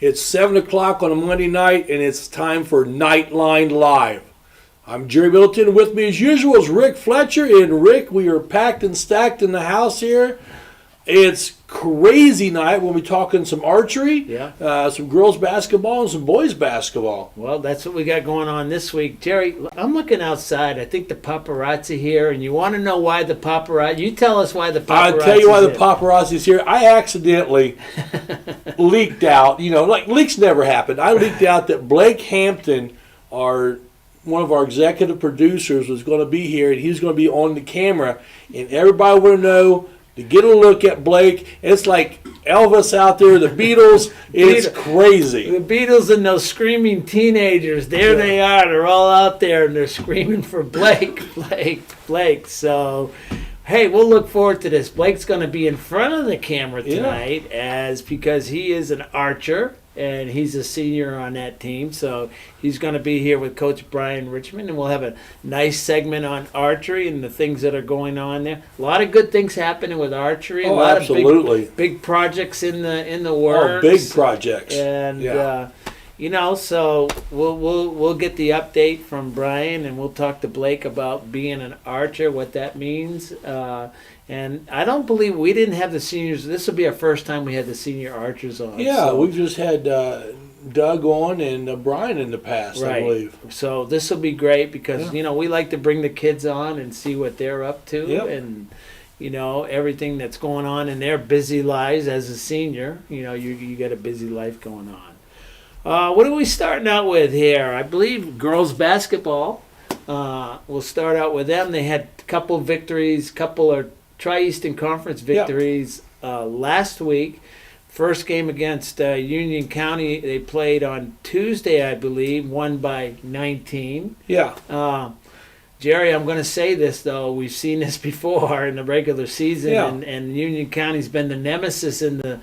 It's 7 o'clock on a Monday night, and it's time for Knightline Live. I'm Jerry Middleton. With me, as usual, is Rick Fletcher. And Rick, we are packed and stacked in the house here. It's crazy night when we're talking some archery, some girls basketball, and some boys basketball. Well, that's what we got going on this week. Jerry, I'm looking outside. I think the paparazzi here, and you want to know why the paparazzi. You tell us why the paparazzi. I'll tell you why the paparazzi's here. I accidentally leaked out, like leaks never happen. I leaked out that Blake Hampton, one of our executive producers, was going to be here, and he was going to be on the camera, and everybody would know to get a look at Blake. It's like Elvis out there, the Beatles. It's crazy. The Beatles and those screaming teenagers, there they are. They're all out there, and they're screaming for Blake. So, hey, we'll look forward to this. Blake's going to be in front of the camera tonight because he is an archer, and he's a senior on that team. So he's going to be here with Coach Brian Richmond, and we'll have a nice segment on archery and the things that are going on there. A lot of good things happening with archery. Oh, a lot absolutely. of big projects in the works. Oh, big projects. And so we'll get the update from Brian, and we'll talk to Blake about being an archer, what that means. And I don't believe we didn't have the seniors. This will be our first time we had the senior archers on. Yeah, we've just had Doug on and Brian in the past, I believe. So this will be great because, we like to bring the kids on and see what they're up to and, everything that's going on in their busy lives as a senior. You got a busy life going on. What are we starting out with here? I believe girls basketball. We'll start out with them. They had a couple victories, Tri-Eastern Conference victories last week. First game against Union County, they played on Tuesday, I believe, won by 19. Yeah. Jerry, I'm going to say this, though. We've seen this before in the regular season, and Union County's been the nemesis in the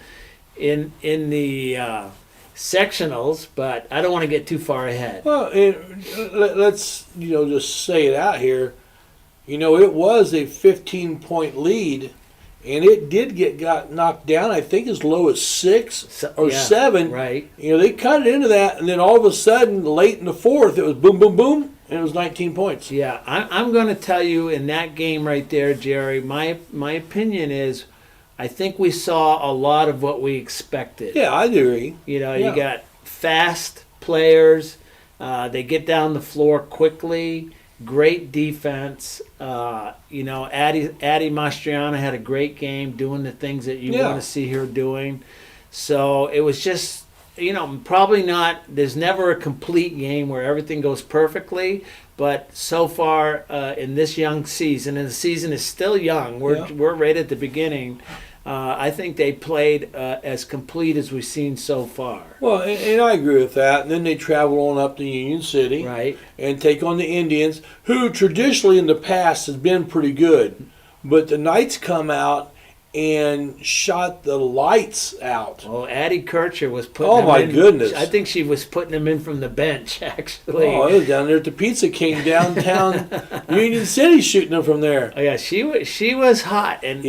sectionals, but I don't want to get too far ahead. Well, let's just say it out here. It was a 15-point lead, and it did got knocked down, I think, as low as 6 or 7. Right. They cut it into that, and then all of a sudden, late in the fourth, it was boom, boom, boom, and it was 19 points. Yeah, I'm going to tell you in that game right there, Jerry, my opinion is I think we saw a lot of what we expected. Yeah, I agree. You got fast players. They get down the floor quickly. Great defense. Addie Mastriana had a great game doing the things that you want to see her doing. So it was just, probably not, there's never a complete game where everything goes perfectly. But so far in this young season, and the season is still young, we're right at the beginning. I think they played as complete as we've seen so far. Well, and I agree with that. And then they travel on up to Union City and take on the Indians, who traditionally in the past has been pretty good. But the Knights come out and shot the lights out. Oh, Addie Kircher was putting them in. Oh, my goodness. I think she was putting them in from the bench, actually. Oh, it was down there at the Pizza King downtown Union City shooting them from there. Oh, yeah, she was hot. And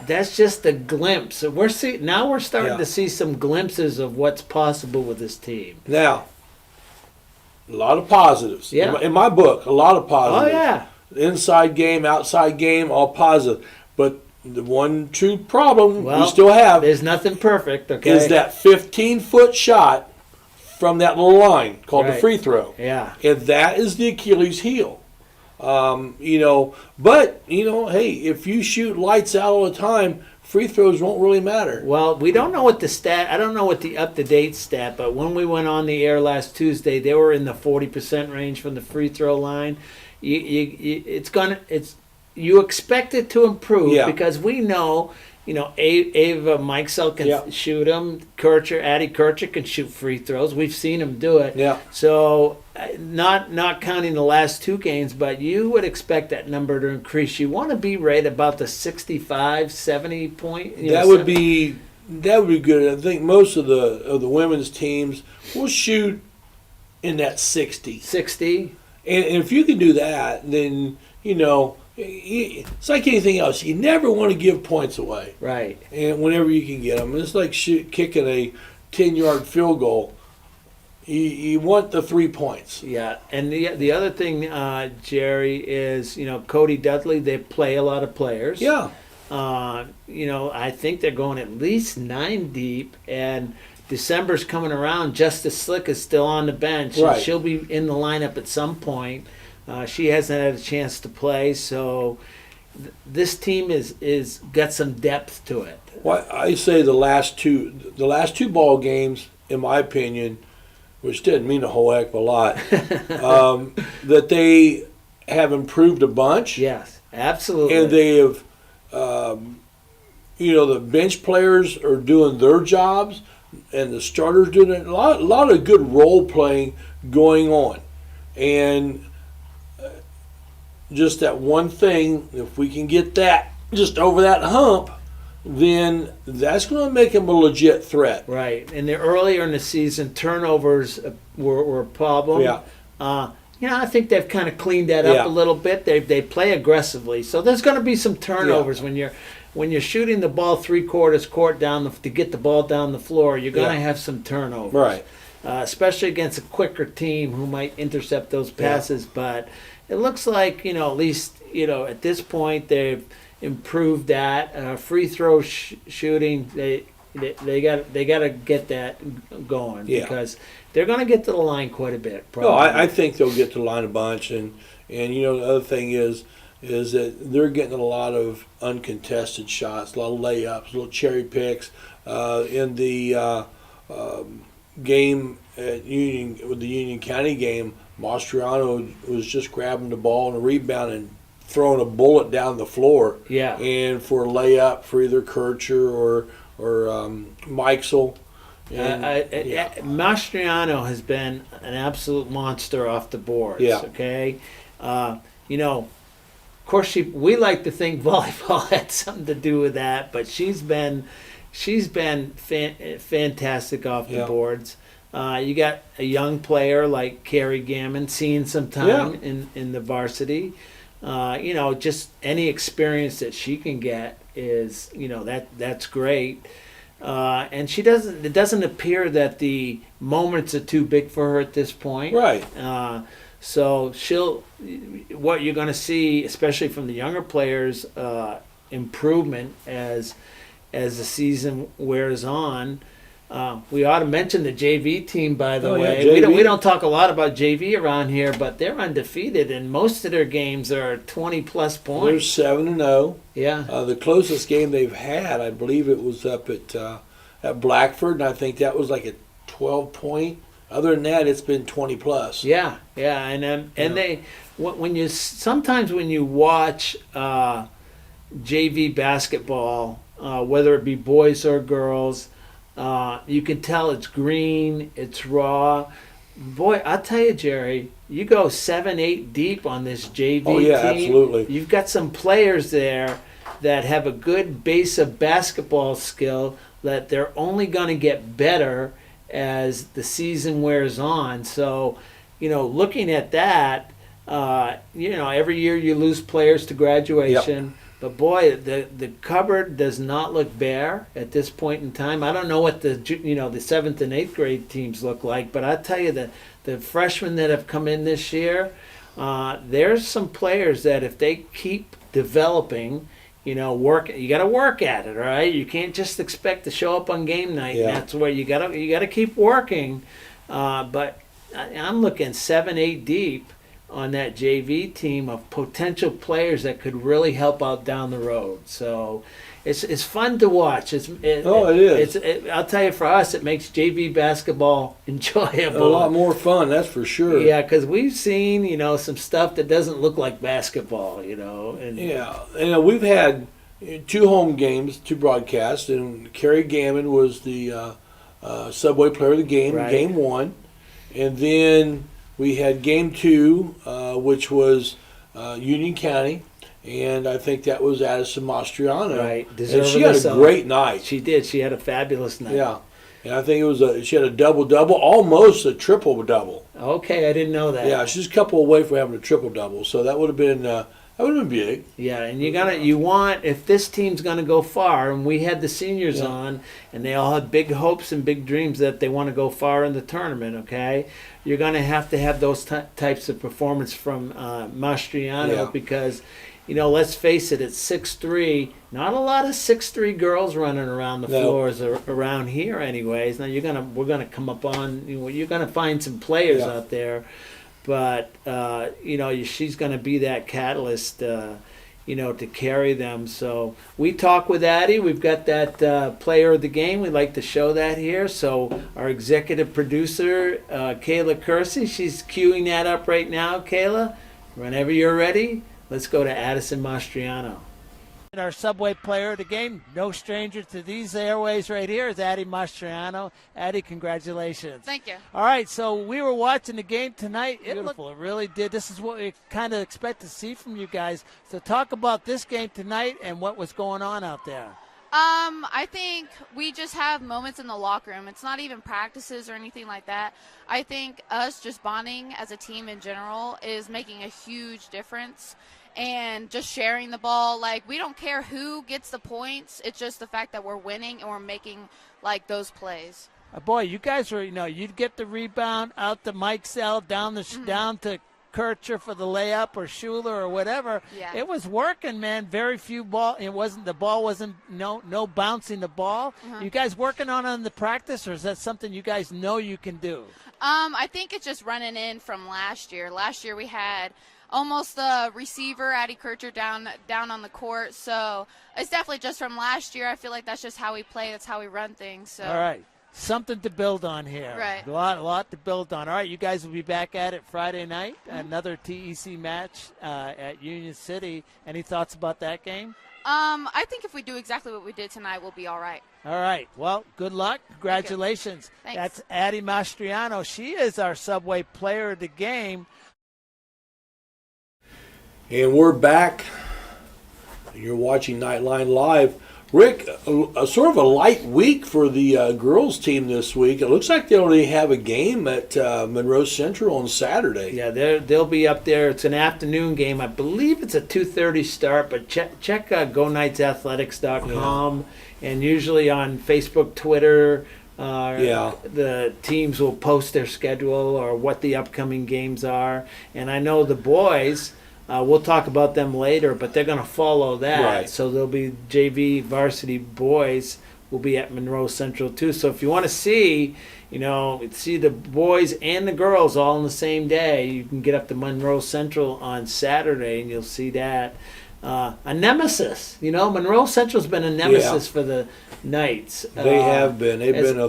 that's just a glimpse. So we're starting to see some glimpses of what's possible with this team. Now, a lot of positives. Yeah. In my book, a lot of positives. Oh, yeah. Inside game, outside game, all positive. But the one true problem we still have, there's nothing perfect, is that 15-foot shot from that little line called the free throw. Yeah. And that is the Achilles heel. But, hey, if you shoot lights out all the time, free throws won't really matter. Well, we don't know what the stat, I don't know what the up-to-date stat, but when we went on the air last Tuesday, they were in the 40% range from the free throw line. You expect it to improve because we know, Ava Mikesell can shoot them. Addie Kircher can shoot free throws. We've seen him do it. Yeah. So not counting the last two games, but you would expect that number to increase. You want to be right about the 65, 70 point. That would be good. I think most of the women's teams will shoot in that 60. 60. And if you can do that, then, it's like anything else. You never want to give points away. Right. And whenever you can get them. It's like kicking a 10-yard field goal. You want the 3 points. Yeah, and the other thing, Jerry, is Cody Dudley. They play a lot of players. Yeah. I think they're going at least 9 deep, and December's coming around. Justice Slick is still on the bench, Right. and she'll be in the lineup at some point. She hasn't had a chance to play, so this team is got some depth to it. Well, I say the last two ball games, in my opinion, which didn't mean a whole heck of a lot, that they have improved a bunch. Yes, absolutely. And they have, the bench players are doing their jobs, and the starters doing it. A lot of good role playing going on, and just that one thing. If we can get that just over that hump, then that's going to make them a legit threat. Right. And earlier in the season, turnovers were a problem. Yeah. I think they've kind of cleaned that up a little bit. They play aggressively, so there's going to be some turnovers when you're shooting the ball 3/4 court down to get the ball down the floor. You're going to have some turnovers, Right. Especially against a quicker team who might intercept those passes. But it looks like at least at this point they've improved that free throw shooting. They got to get that going because they're going to get to the line quite a bit. Probably. No, I think they'll get to the line a bunch, and the other thing is that they're getting a lot of uncontested shots, a lot of layups, little cherry picks. In the game at the Union County game, Mastriano was just grabbing the ball and a rebound and throwing a bullet down the floor. Yeah. And for a layup for either Kircher or Mikesel. Mastriano has been an absolute monster off the boards. Yeah. Okay. Of course, we like to think volleyball had something to do with that, but she's been fantastic off the boards. You got a young player like Carrie Gammon seeing some time in the varsity. Just any experience that she can get is, that's great. And it doesn't appear that the moments are too big for her at this point. Right. So what you're going to see, especially from the younger players, improvement as the season wears on. We ought to mention the JV team, by the way. JV. We don't talk a lot about JV around here, but they're undefeated, and most of their games are 20-plus points. They're 7-0. Yeah. The closest game they've had, I believe it was up at Blackford, and I think that was like a 12-point. Other than that, it's been 20-plus. Yeah, and they when you watch JV basketball, whether it be boys or girls. You can tell it's green, it's raw. Boy, I'll tell you, Jerry, you go 7-8 deep on this JV team. Absolutely. You've got some players there that have a good base of basketball skill that they're only going to get better as the season wears on. So, looking at that, every year you lose players to graduation. Yep. But boy, the cupboard does not look bare at this point in time. I don't know what the 7th and 8th grade teams look like, but I tell you the freshmen that have come in this year, there's some players that if they keep developing, you got to work at it, all right? You can't just expect to show up on game night. Yeah. And that's where you got to keep working. But I'm looking 7-8 deep on that JV team of potential players that could really help out down the road. So it's fun to watch. It is. I'll tell you, for us, it makes JV basketball enjoyable. A lot more fun, that's for sure. Yeah, because we've seen some stuff that doesn't look like basketball. And we've had 2 home games, 2 broadcasts, and Carrie Gammon was the Subway Player of the Game, right. Game 1, and then we had Game 2, which was Union County, and I think that was Addison Mastriano. Right. And she had a great night. She did. She had a fabulous night. Yeah. And I think she had a double-double, almost a triple-double. Okay, I didn't know that. Yeah, she's a couple away from having a triple-double, so that would have been That would have been big. Yeah, and if this team's gonna go far, and we had the seniors on, and they all had big hopes and big dreams that they want to go far in the tournament. Okay, you're gonna have those types of performance from Mastriano because, let's face it, it's 6'3". Not a lot of 6'3" girls running around the floors around here, anyways. Now we're gonna come up on, you're gonna find some players out there. But, she's going to be that catalyst, to carry them. So we talk with Addie. We've got that player of the game. We'd like to show that here. So our executive producer, Kayla Kersey, she's queuing that up right now. Kayla, whenever you're ready, let's go to Addison Mastriano. Our Subway player of the game, no stranger to these airways right here, is Addie Mastriano. Addie, congratulations. Thank you. All right, so we were watching the game tonight. Beautiful. It really did. This is what we kind of expect to see from you guys. So talk about this game tonight and what was going on out there. I think we just have moments in the locker room. It's not even practices or anything like that. I think us just bonding as a team in general is making a huge difference. And just sharing the ball, we don't care who gets the points. It's just the fact that we're winning and we're making, those plays. Boy, you guys were, you'd get the rebound out to Mike Sell, down to Kircher for the layup or Schuler or whatever. Yeah. It was working, man. Very few ball. The ball wasn't no bouncing the ball. You guys working on it in the practice, or is that something you guys know you can do? I think it's just running in from last year. Last year we had almost the receiver, Addie Kircher, down on the court. So it's definitely just from last year. I feel like that's just how we play. That's how we run things. So. All right. Something to build on here. Right. A lot to build on. All right, you guys will be back at it Friday night. Another TEC match at Union City. Any thoughts about that game? I think if we do exactly what we did tonight, we'll be all right. All right. Well, good luck. Congratulations. Thanks. That's Addie Mastriano. She is our Subway player of the game. And we're back. You're watching Knightline Live. Rick, a sort of a light week for the girls team this week. It looks like they only have a game at Monroe Central on Saturday. Yeah, they'll be up there. It's an afternoon game. I believe it's a 2:30 start, but check GoKnightsAthletics.com, and usually on Facebook, Twitter, the teams will post their schedule or what the upcoming games are. And I know the boys, we'll talk about them later, but they're going to follow that. Right. So there'll be JV varsity boys will be at Monroe Central too. So if you want to see the boys and the girls all on the same day, you can get up to Monroe Central on Saturday and you'll see that. A nemesis. Monroe Central's been a nemesis for the Knights. They have been. They've been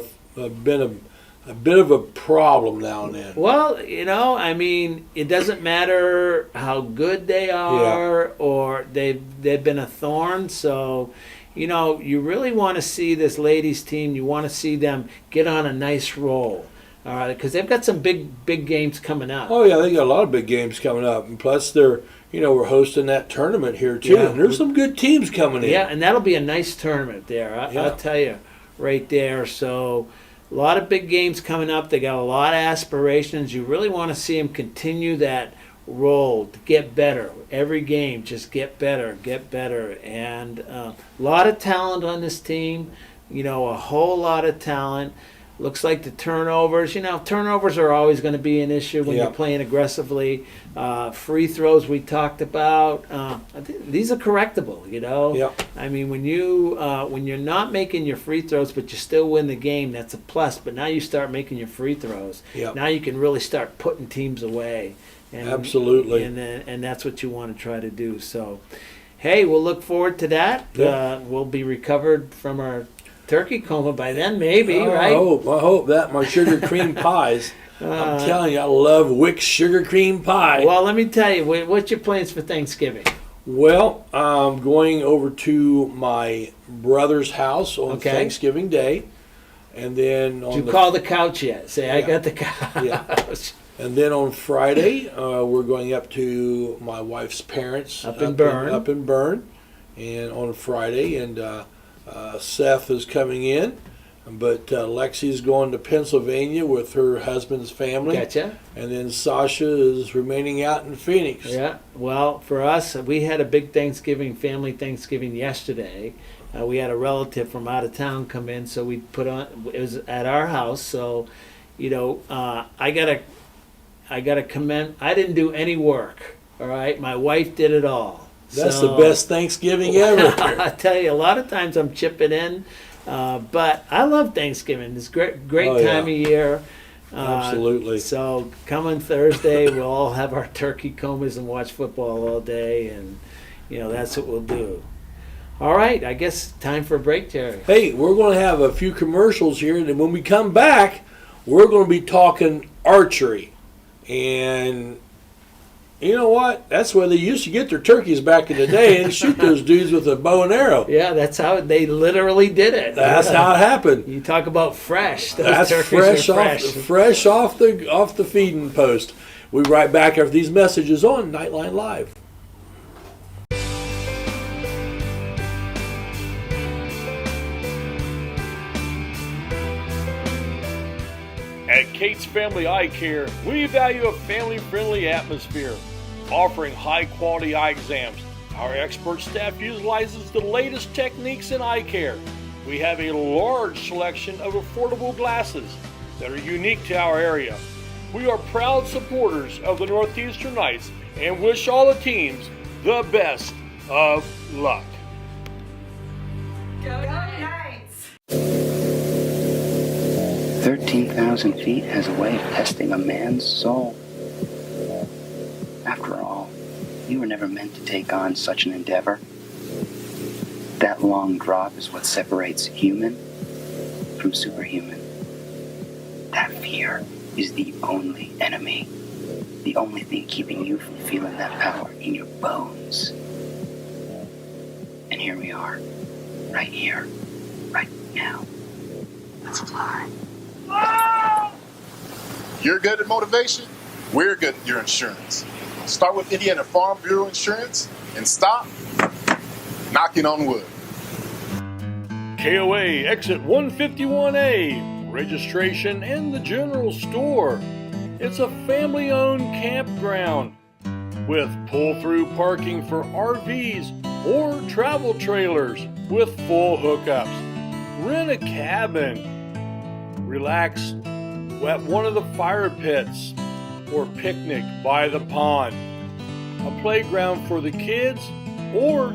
a bit of a problem now and then. Well, it doesn't matter how good they are or they've been a thorn. So, you really want to see this ladies team. You want to see them get on a nice roll. All right, because they've got some big games coming up. Oh, yeah, they got a lot of big games coming up. And plus, we're hosting that tournament here, too. Yeah. And there's some good teams coming in. Yeah, and that'll be a nice tournament there. I'll tell you right there. So a lot of big games coming up. They got a lot of aspirations. You really want to see them continue that roll to get better. Every game, just get better. And a lot of talent on this team. A whole lot of talent. Looks like the turnovers. Turnovers are always going to be an issue when you're playing aggressively. Free throws we talked about. These are correctable. I mean, when you're not making your free throws, but you still win the game, that's a plus. But now you start making your free throws. Now you can really start putting teams away. And, absolutely. And that's what you want to try to do. So, hey, we'll look forward to that. We'll be recovered from our turkey coma by then, maybe, right? I hope that. My sugar cream pies. I'm telling you, I love Wick's sugar cream pie. Well, let me tell you, what's your plans for Thanksgiving? Well, I'm going over to my brother's house on Thanksgiving Day. And then Did you call the couch yet? Say, I got the couch. Yeah. And then on Friday, we're going up to my wife's parents. Up in Bern. And on Friday, and Seth is coming in, But Lexi's going to Pennsylvania with her husband's family. Gotcha. And then Sasha is remaining out in Phoenix. Yeah. Well, for us, we had a big family Thanksgiving yesterday. We had a relative from out of town come in, so we put on. It was at our house, so I gotta commend. I didn't do any work. All right, my wife did it all. That's the best Thanksgiving ever. I tell you, a lot of times I'm chipping in, but I love Thanksgiving. It's great time of year. Absolutely. So coming Thursday, we'll all have our turkey comas and watch football all day, and that's what we'll do. All right, I guess time for a break, Terry. Hey, we're going to have a few commercials here, and then when we come back, we're going to be talking archery. And you know what? That's where they used to get their turkeys back in the day and shoot those dudes with a bow and arrow. Yeah, that's how they literally did it. That's how it happened. You talk about fresh. Those That's turkeys fresh off the feeding post. We'll be right back after these messages on Knightline Live. At Kate's Family Eye Care, we value a family-friendly atmosphere, offering high-quality eye exams. Our expert staff utilizes the latest techniques in eye care. We have a large selection of affordable glasses that are unique to our area. We are proud supporters of the Northeastern Knights and wish all the teams the best of luck. Go Knights! 13,000 feet has a way of testing a man's soul. After all, you were never meant to take on such an endeavor. That long drop is what separates human from superhuman. That fear is the only enemy, the only thing keeping you from feeling that power in your bones. And here we are, right here, right now. Let's fly. You're good at motivation, we're good at your insurance. Start with Indiana Farm Bureau Insurance and stop knocking on wood. KOA exit 151A, registration in the general store. It's a family-owned campground with pull-through parking for RVs or travel trailers with full hookups. Rent a cabin. Relax at one of the fire pits or picnic by the pond. A playground for the kids, or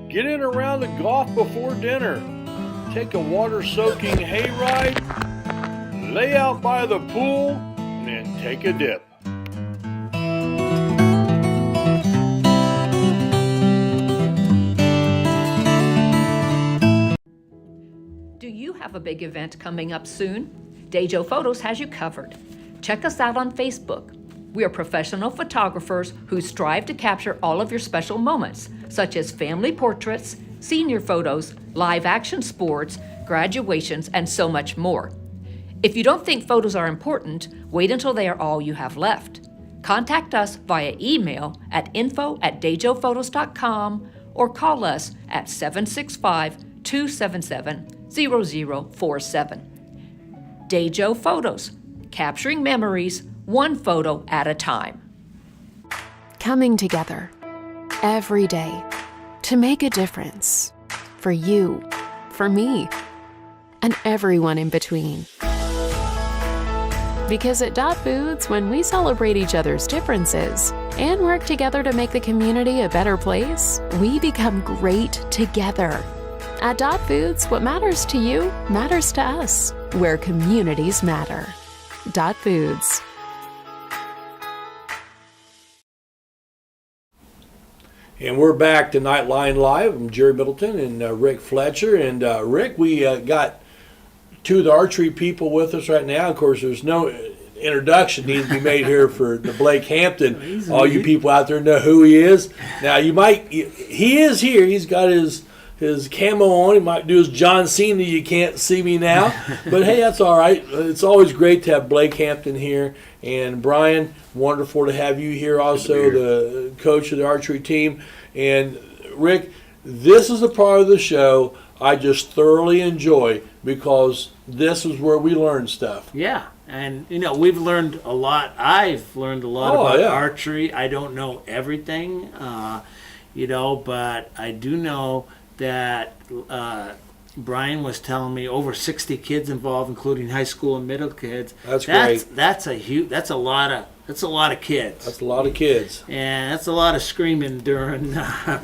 get in around the golf before dinner. Take a water-soaking hayride, lay out by the pool, and then take a dip. Do you have a big event coming up soon? Dejo Photos has you covered. Check us out on Facebook. We are professional photographers who strive to capture all of your special moments, such as family portraits, senior photos, live action sports, graduations, and so much more. If you don't think photos are important, wait until they are all you have left. Contact us via email at info@dejophotos.com or call us at 765-277-0047. Dejo Photos, capturing memories one photo at a time. Coming together every day to make a difference for you, for me, and everyone in between. Because at Dot Foods, when we celebrate each other's differences and work together to make the community a better place, we become great together. At Dot Foods, what matters to you matters to us, where communities matter. Dot Foods. And we're back to Knightline Live. I'm Jerry Middleton and Rick Fletcher. And Rick, we got two of the archery people with us right now. Of course, there's no introduction needs to be made here for the Blake Hampton. All you people out there know who he is. Now, he is here. He's got his camo on. He might do his John Cena, you can't see me now. But hey, that's all right. It's always great to have Blake Hampton here. And Brian, wonderful to have you here also, the coach of the archery team. And Rick, this is a part of the show I just thoroughly enjoy, because this is where we learn stuff. Yeah, and we've learned a lot. I've learned a lot about archery. I don't know everything, but I do know that Brian was telling me over 60 kids involved, including high school and middle kids. That's great. That's a lot of kids. That's a lot of kids. And that's a lot of screaming during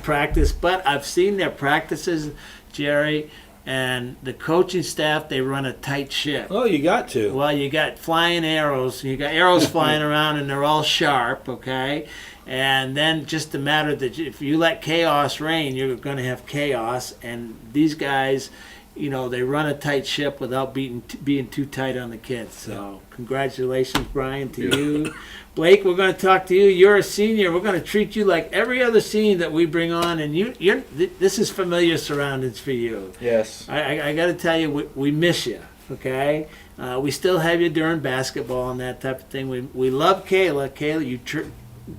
practice. But I've seen their practices, Jerry, and the coaching staff, they run a tight ship. Oh, you got to. Well, you got flying arrows. You got arrows flying around, and they're all sharp, okay? And then just a matter that if you let chaos reign, you're going to have chaos. And these guys, they run a tight ship without being too tight on the kids. So congratulations, Brian, to you. Blake, we're going to talk to you. You're a senior. We're going to treat you like every other senior that we bring on, and this is familiar surroundings for you. Yes. I got to tell you, we miss you, okay? We still have you during basketball and that type of thing. We love Kayla. Kayla,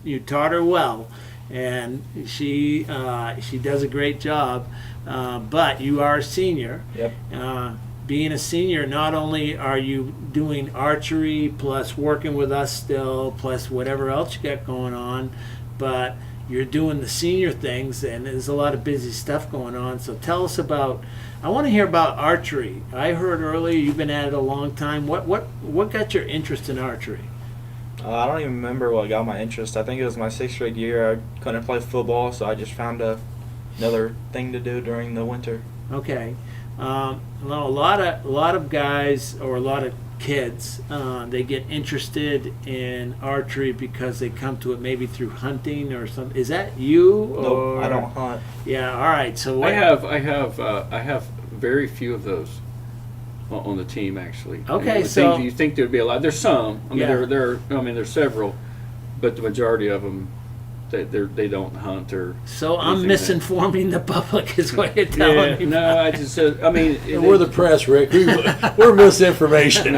you taught her well, and she does a great job. But you are a senior. Yep. Being a senior, not only are you doing archery plus working with us still, plus whatever else you got going on, but you're doing the senior things, and there's a lot of busy stuff going on. So tell us I want to hear about archery. I heard earlier you've been at it a long time. What got your interest in archery? I don't even remember what got my interest. I think it was my 6th grade year. I couldn't play football, so I just found another thing to do during the winter. Okay. A lot of guys, or a lot of kids, they get interested in archery because they come to it maybe through hunting or something. Is that you? Nope, I don't hunt. Yeah. All right. So I have very few of those on the team, actually. Okay. So you think there'd be a lot? There's some. I mean, there's several, but the majority of them, they don't hunt or. So I'm misinforming the public, is what you're telling me. No, I just said. I mean, we're the press, Rick. We're misinformation.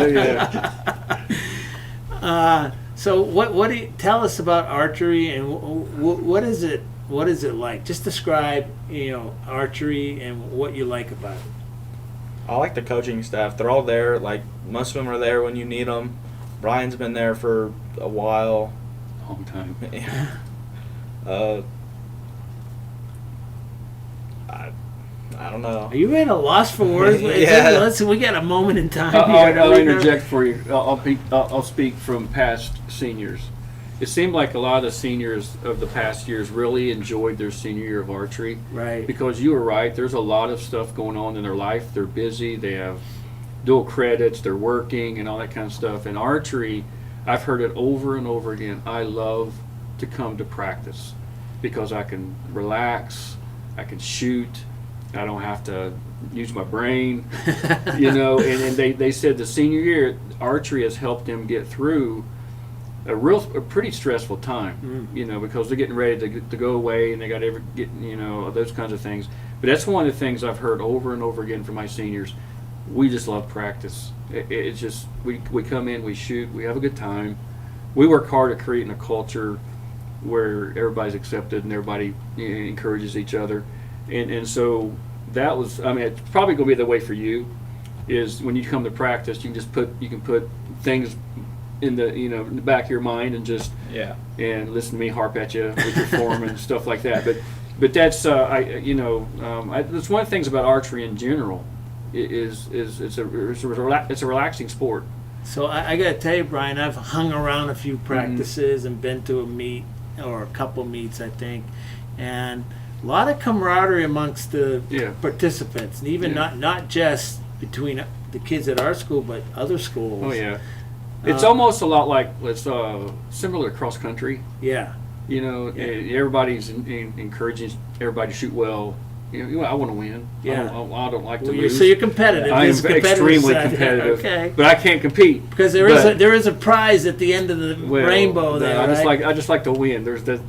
So what do you tell us about archery, and what is it? What is it like? Just describe, archery and what you like about it. I like the coaching staff. They're all there. Like, most of them are there when you need them. Brian's been there for a while. Long time. I don't know. Are you at a loss for words? Yeah. We got a moment in time here. I'll interject for you. I'll speak from past seniors. It seemed like a lot of the seniors of the past years really enjoyed their senior year of archery. Right. Because you were right. There's a lot of stuff going on in their life. They're busy. They have dual credits. They're working and all that kind of stuff. And archery, I've heard it over and over again. I love to come to practice because I can relax. I can shoot. I don't have to use my brain, and they said the senior year, archery has helped them get through a pretty stressful time, because they're getting ready to go away, and they got those kinds of things. But that's one of the things I've heard over and over again from my seniors. We just love practice. It's just, we come in, we shoot, we have a good time. We work hard at creating a culture where everybody's accepted and everybody encourages each other. And so that was, it's probably going to be the way for you, is when you come to practice, you can put things in the back of your mind and just and listen to me harp at you with your form and stuff like that. But that's that's one of the things about archery in general is it's a relaxing sport. So I got to tell you, Brian, I've hung around a few practices and been to a meet or a couple meets, I think, and a lot of camaraderie amongst the participants, and even not just between the kids at our school, but other schools. Oh yeah, it's almost a lot like similar to cross country. Yeah, everybody's encouraging everybody to shoot well. I want to win. Yeah, I don't like to lose. So you're competitive. I am extremely competitive. Okay, but I can't compete because there is a prize at the end of the rainbow. There, I just like to win. There's that.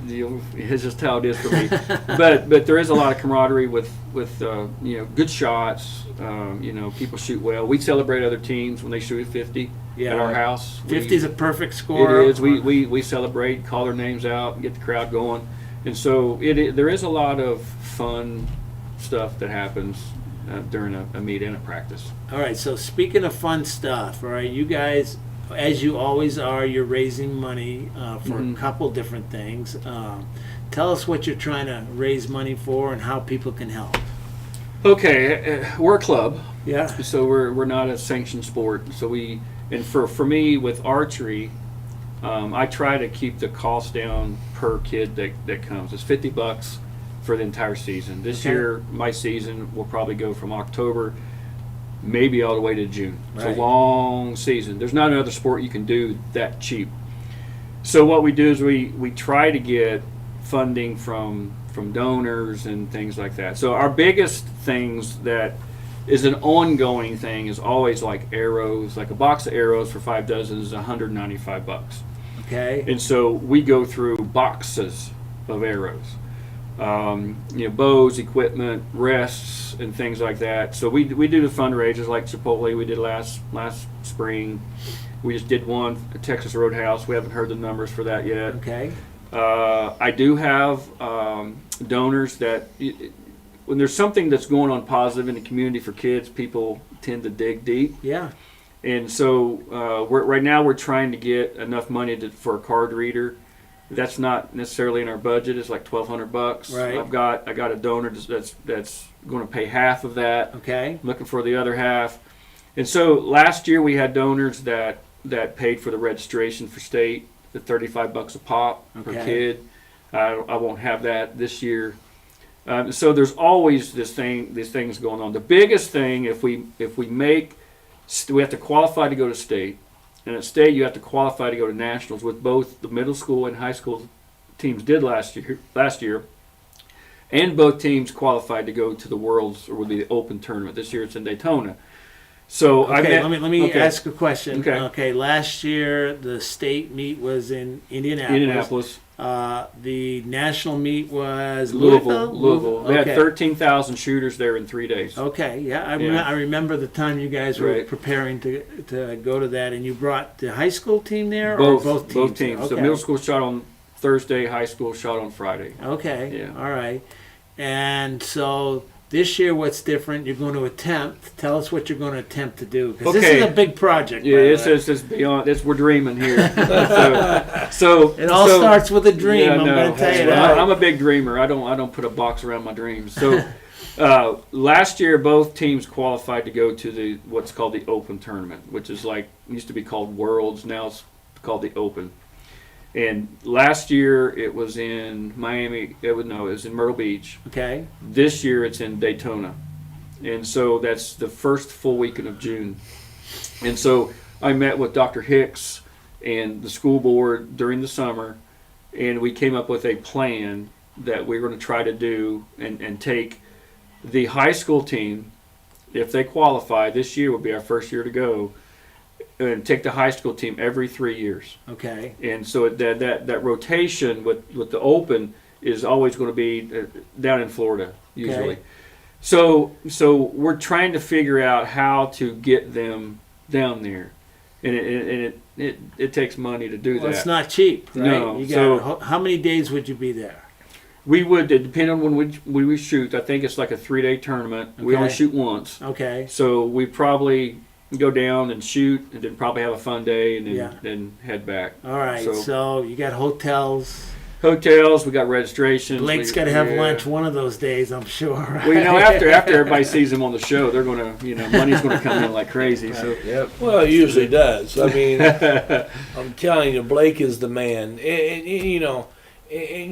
It's just how it is for me. but there is a lot of camaraderie with good shots. People shoot well. We celebrate other teams when they shoot at 50 at our house. 50 is a perfect score. It is. We celebrate, call their names out, get the crowd going, and so there is a lot of fun stuff that happens during a meet and a practice. All right, so speaking of fun stuff, all right, you guys, as you always are, you're raising money for a couple different things. Tell us what you're trying to raise money for and how people can help. Okay, we're a club. Yeah. So we're not a sanctioned sport. So for me with archery, I try to keep the cost down per kid that comes. It's $50 for the entire season. This year, my season will probably go from October, maybe all the way to June. It's a long season. There's not another sport you can do that cheap. So what we do is we try to get funding from donors and things like that. So our biggest things that is an ongoing thing is always like arrows. Like a box of arrows for 5 dozen is $195. Okay. And so we go through boxes of arrows, bows, equipment, rests, and things like that. So we do the fundraisers like Chipotle we did last spring. We just did one at Texas Roadhouse. We haven't heard the numbers for that yet. Okay. I do have donors that, when there's something that's going on positive in the community for kids, people tend to dig deep. Yeah. And so right now we're trying to get enough money for a card reader. That's not necessarily in our budget. It's like $1,200. Right. I got a donor that's going to pay half of that. Okay. I'm looking for the other half. And so last year we had donors that paid for the registration for state, the $35 a pop per kid. I won't have that this year. So there's always these things going on. The biggest thing, if we have to qualify to go to state, and at state you have to qualify to go to nationals, with both the middle school and high school teams did last year, and both teams qualified to go to the Worlds, or would be the Open tournament. This year it's in Daytona. So let me ask a question. Okay. Last year the state meet was in Indianapolis. The national meet was Louisville. They had 13,000 shooters there in 3 days. Okay, yeah, I remember the time you guys were preparing to go to that, and you brought the high school team there, or both teams? Both teams. Okay. So middle school shot on Thursday, high school shot on Friday. Okay, yeah. All right. And so this year, what's different? You're going to attempt. Tell us what you're going to attempt to do, because this is a big project. Yeah, it's beyond. We're dreaming here. so it all starts with a dream. Yeah, I'm going to tell you that. I'm a big dreamer. I don't put a box around my dreams. So last year, both teams qualified to go to what's called the Open tournament, which is used to be called Worlds. Now it's called the Open. And last year it was in Miami. It was in Myrtle Beach. Okay. This year it's in Daytona, and so that's the first full weekend of June. And so I met with Dr. Hicks and the school board during the summer, and we came up with a plan that we were going to try to do and take the high school team, if they qualify. This year would be our first year to go. And take the high school team every 3 years. Okay. And so that rotation with the Open is always going to be down in Florida usually. Okay. So we're trying to figure out how to get them down there, and it takes money to do that. Well, it's not cheap, right? No. How many days would you be there? We would, depending on when we shoot. I think it's like a 3-day tournament. Okay. We only shoot once. Okay. So we probably go down and shoot, and then probably have a fun day, and then head back. All right. So you got hotels. We got registrations. Blake's got to have lunch one of those days, I'm sure. Right? Well, after everybody sees him on the show, they're gonna, money's gonna come in like crazy. So well, it usually does. I mean, I'm telling you, Blake is the man. And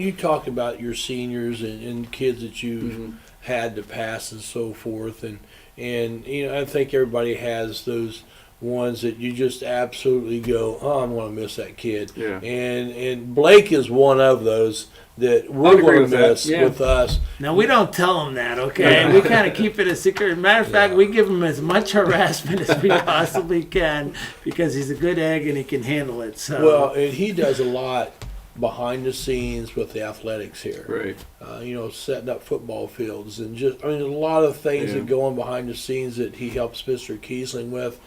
you talk about your seniors and kids that you've had to pass and so forth, and I think everybody has those ones that you just absolutely go, oh, I'm going to miss that kid. Yeah. And Blake is one of those that we're going to miss with us. Now, we don't tell him that, okay? We kind of keep it a secret. Matter of fact, we give him as much harassment as we possibly can, because he's a good egg and he can handle it. So. Well, and he does a lot behind the scenes with the athletics here. Right. Setting up football fields and a lot of things that go on behind the scenes that he helps Mr. Kiesling with.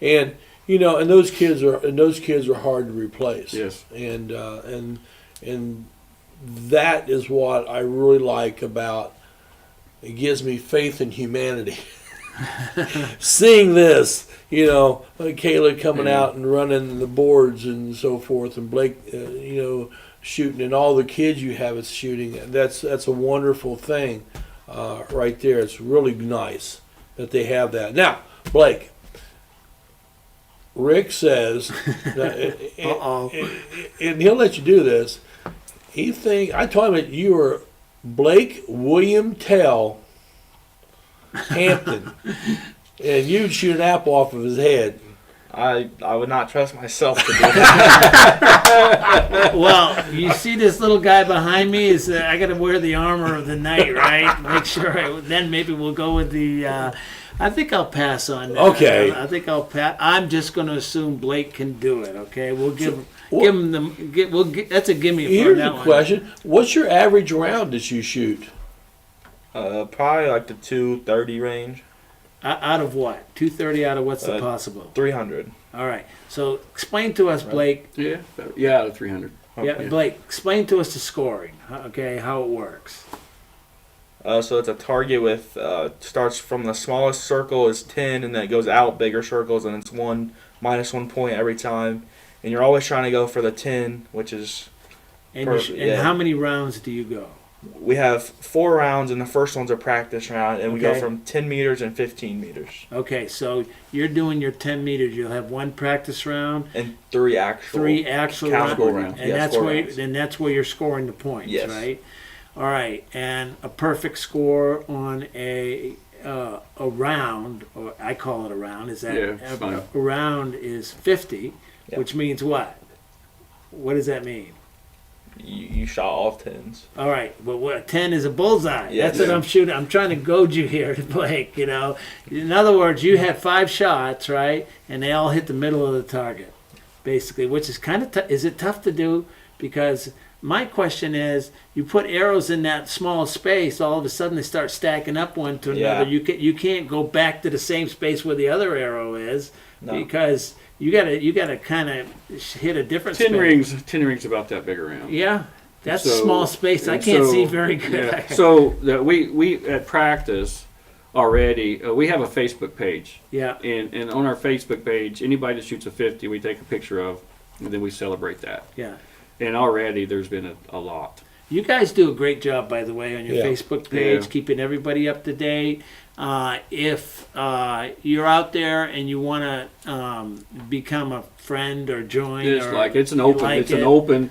And and those kids are hard to replace. Yes. And that is what I really like about it. Gives me faith in humanity. seeing this, Kayla coming out and running the boards and so forth, and Blake, shooting, and all the kids you have is shooting. That's a wonderful thing right there. It's really nice that they have that. Now, Blake, Rick says, and he'll let you do this. I told him that you were Blake William Tell Hampton, and you'd shoot an apple off of his head. I would not trust myself to do that. Well, you see this little guy behind me? Is I got to wear the armor of the knight, right? Make sure. Then maybe we'll go with the. I think I'll pass on that. Okay. I think I'll pass. I'm just going to assume Blake can do it. Okay, we'll give him the. That's a gimme. Here's the question: what's your average round that you shoot? Probably like the 230 range. Out of what? 230 out of what's the possible? 300. All right. So explain to us, Blake. Yeah, out of 300. Yeah, Blake, explain to us the scoring. Okay, how it works. So it's a target with starts from the smallest circle is 10, and then it goes out bigger circles, and it's minus 1 point every time. And you're always trying to go for the 10, which is. And how many rounds do you go? We have 4 rounds, and the first one's a practice round, and we go from 10 meters and 15 meters. Okay, so you're doing your 10 meters. You'll have 1 practice round and 3 actual rounds, and that's where you're scoring the points, right? All right, and a perfect score on a round, or I call it a round. Is that a round is 50, which means what? What does that mean? You shot all 10s. All right, well, 10 is a bullseye. That's what I'm shooting. I'm trying to goad you here to Blake, In other words, you had 5 shots, right? And they all hit the middle of the target, basically, which is kind of is it tough to do? Because my question is, you put arrows in that small space, all of a sudden they start stacking up one to another. You can't go back to the same space where the other arrow is because you gotta kind of hit a different space. 10 rings about that big around. Yeah, that's a small space. I can't see very good. Yeah. So we at practice already, we have a Facebook page. Yeah. And on our Facebook page, anybody that shoots a 50, we take a picture of, and then we celebrate that. Yeah. And already there's been a lot. You guys do a great job, by the way, on your Facebook page, keeping everybody up to date. If you're out there and you want to become a friend or join, it's an open.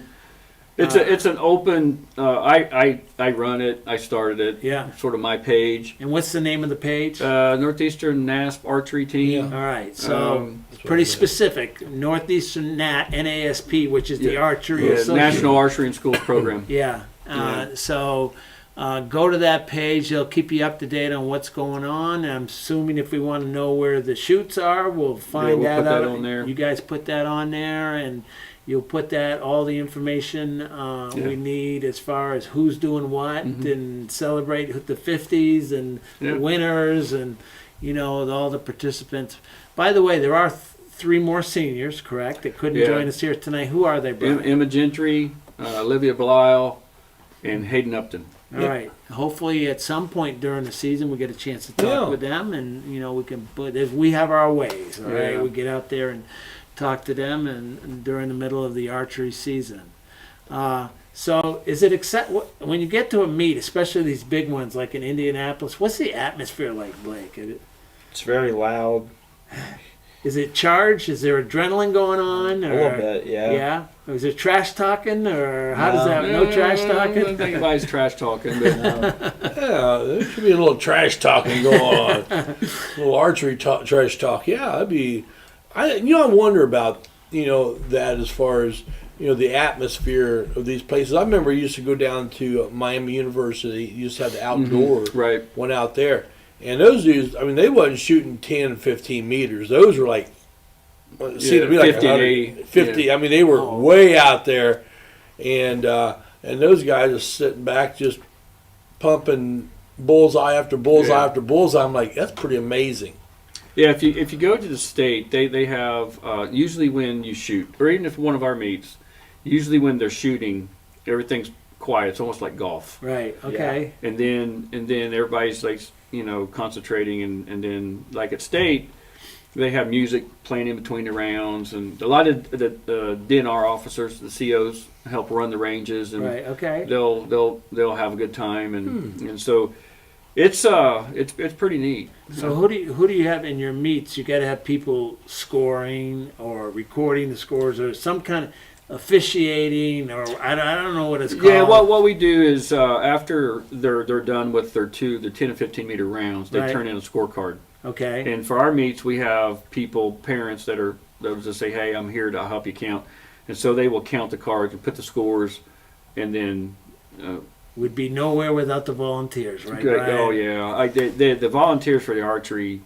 I run it. I started it. Yeah. Sort of my page. And what's the name of the page? Northeastern NASP Archery Team. All right. So pretty specific. Northeastern NASP, which is the Archery Association. National Archery and Schools Program. So go to that page. They'll keep you up to date on what's going on. I'm assuming if we want to know where the shoots are, we'll find that out. Put that on there. You guys put that on there, and you'll put all the information we need as far as who's doing what and celebrate the 50s and the winners and, all the participants. By the way, there are 3 more seniors, correct, that couldn't join us here tonight. Who are they, Brian? Emma Gentry, Olivia Belial, and Hayden Upton. All right. Hopefully, at some point during the season, we get a chance to talk with them, and we can. But we have our ways. All right, we get out there and talk to them, and during the middle of the archery season. So, is it when you get to a meet, especially these big ones like in Indianapolis? What's the atmosphere like, Blake? It's very loud. Is it charged? Is there adrenaline going on? A little bit, yeah. Yeah? Is there trash talking, or how does that... No trash talking? I don't think anybody's trash talking. But yeah, there should be a little trash talking going on. A little archery trash talk. Yeah, that'd be... I wonder about, that as far as, the atmosphere of these places. I remember I used to go down to Miami University. You used to have the outdoor one out there. And those dudes, they wasn't shooting 10, 15 meters. Those were like, seemed to be like 50. Yeah. They were way out there. And those guys are sitting back just pumping bullseye after bullseye after bullseye. I'm like, that's pretty amazing. Yeah, if you go to the state, they have, usually when you shoot, or even if one of our meets, usually when they're shooting, everything's quiet. It's almost like golf. Right. Okay. And then everybody's like, concentrating, and then like at state, they have music playing in between the rounds, and a lot of the DNR officers, the COs, help run the ranges, and right. Okay. they'll have a good time, and so it's pretty neat. So who do you have in your meets? You got to have people scoring or recording the scores, or some kind of officiating, or I don't know what it's called. Yeah, what we do is after they're done with their 10 and 15 meter rounds, they turn in a scorecard. Okay. And for our meets, we have parents that will just say, "Hey, I'm here to help you count," and so they will count the cards and put the scores, and then. Would be nowhere without the volunteers, right? Good. Oh yeah, the volunteers for the archery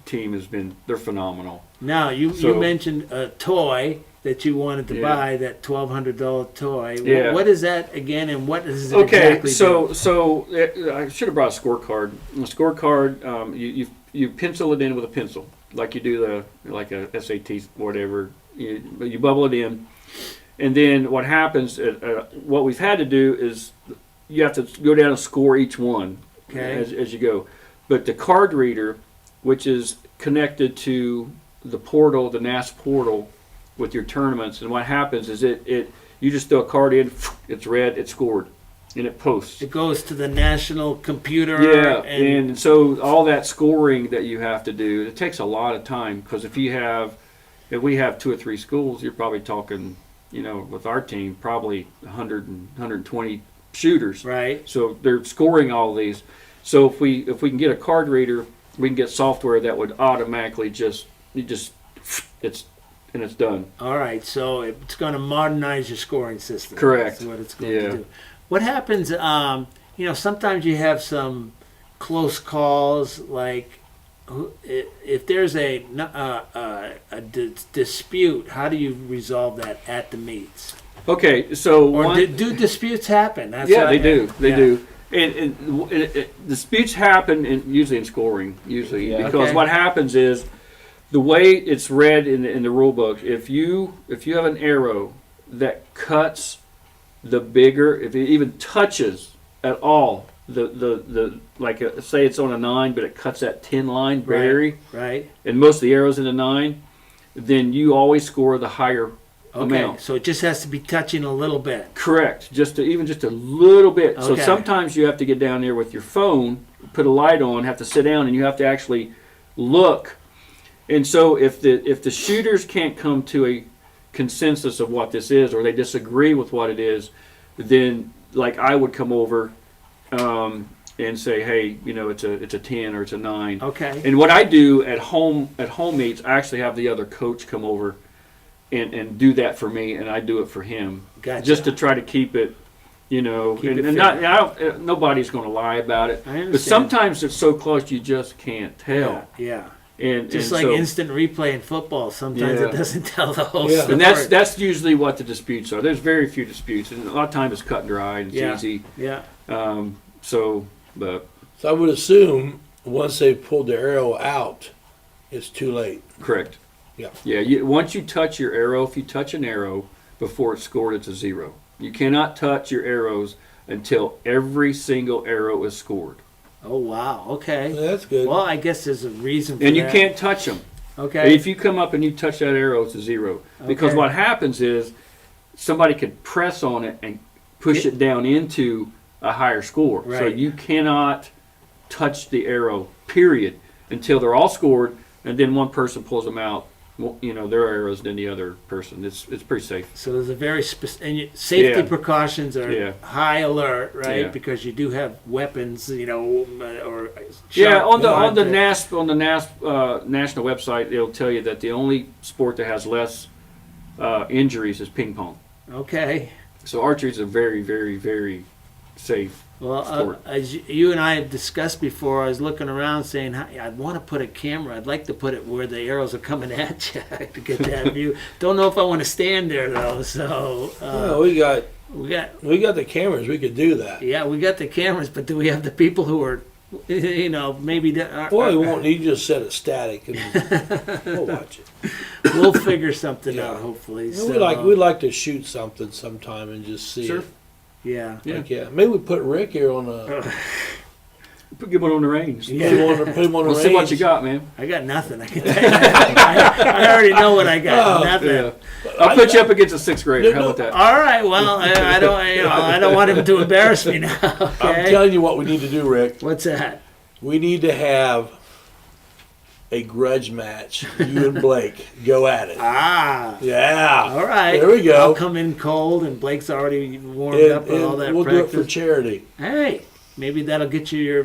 team they're phenomenal. Now you mentioned a toy that you wanted to buy, that $1,200 toy. Yeah. What is that again, and what does it exactly do? So I should have brought a scorecard. A scorecard, you pencil it in with a pencil, like you do like a SAT, whatever. You bubble it in, and then what happens? What we've had to do is you have to go down and score each one as you go. But the card reader, which is connected to the portal, the NAS portal, with your tournaments, and what happens is you just throw a card in, it's read, it's scored, and it posts. It goes to the national computer. Yeah, and so all that scoring that you have to do, it takes a lot of time, because if we have 2 or 3 schools, you're probably talking, with our team, probably 100 and 120 shooters. Right. So they're scoring all these. So if we can get a card reader, we can get software that would automatically it's done. All right, so it's going to modernize your scoring system. Correct. That's what it's going to do. What happens? Sometimes you have some close calls, like if there's a dispute. How do you resolve that at the meets? Okay, so do disputes happen? They do. They do. And disputes happen usually in scoring. Because what happens is, the way it's read in the rule book, if you have an arrow that cuts the bigger, if it even touches at all say it's on a 9, but it cuts that 10 line berry, right, and most of the arrows in the 9, then you always score the higher amount. So it just has to be touching a little bit. Correct, even just a little bit. Okay. So sometimes you have to get down there with your phone, put a light on, have to sit down, and you have to actually look. And so if the shooters can't come to a consensus of what this is, or they disagree with what it is, then like I would come over and say, hey, it's a 10 or it's a 9. Okay. And what I do at home meets, I actually have the other coach come over and do that for me, and I do it for him. Gotcha. Just to try to keep it, nobody's going to lie about it. I understand. But sometimes it's so close you just can't tell. Yeah. And like instant replay in football, sometimes it doesn't tell the whole story. And that's usually what the disputes are. There's very few disputes, and a lot of times it's cut and dry and it's easy. Yeah. So I would assume once they've pulled the arrow out, it's too late. Correct. Yeah. Yeah. Once you touch your arrow, if you touch an arrow before it's scored, it's a 0. You cannot touch your arrows until every single arrow is scored. Oh, wow. Okay. Yeah, that's good. Well, I guess there's a reason for and that. you can't touch them. Okay. If you come up and you touch that arrow, it's a 0. Because what happens is somebody could press on it and push it down into a higher score. Right. So you cannot touch the arrow, period, until they're all scored, and then one person pulls them out. Their arrows than the other person. It's pretty safe. So there's a very safety precautions are high alert, right? Yeah. Because you do have weapons, or on the NASP national website, it'll tell you that the only sport that has less injuries is ping pong. Okay. So archery is a very, very, very safe sport. As you and I have discussed before, I was looking around saying, I want to put a camera. I'd like to put it where the arrows are coming at you to get that view. Don't know if I want to stand there though. So we got the cameras. We could do that. Yeah, we got the cameras, but do we have the people who are, maybe? Boy, you won't. You just set it static, and we'll watch it. We'll figure something out, hopefully. We'd like to shoot something sometime and just see it. Yeah. Yeah. Maybe we put Rick here on a. Put him on the range. Yeah. Put him on the We'll range. see what you got, man. I got nothing. I can tell you. I already know what I got. Nothing. Yeah. I'll put you up against a 6th grader. How about that? All right. Well, I don't want him to embarrass me now. Okay? I'm telling you what we need to do, Rick. What's that? We need to have a grudge match. You and Blake go at it. Yeah. All right. There we go. I'll come in cold, and Blake's already warmed up with all that we'll practice. do it for charity. Hey, maybe that'll get you your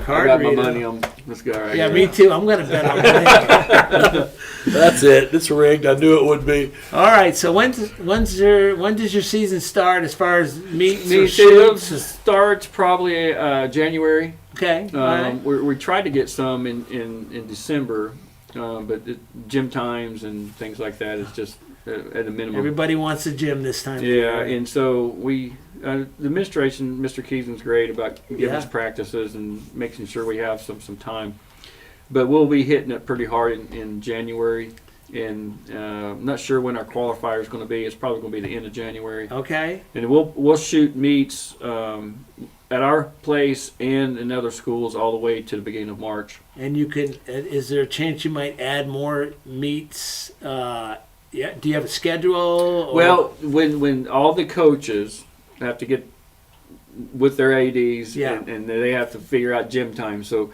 card I got my reader. money on this guy right Yeah, here. me too. I'm going to bet on Blake. That's it. It's rigged. I knew it would be. All right. So when does your season start as far as meets or Me shoots? starts probably January. Okay. All right. We tried to get some in December, but gym times and things like that is just at a minimum. Everybody wants a gym this time. Yeah, and so the administration, Mr. Keeson's great about giving us practices and making sure we have some time. But we'll be hitting it pretty hard in January, and I'm not sure when our qualifier is going to be. It's probably going to be the end of January. Okay. And we'll shoot meets at our place and in other schools all the way to the beginning of March. And you can. Is there a chance you might add more meets? Do you have a schedule? Or? Well, when all the coaches have to get with their ADs and they have to figure out gym time, so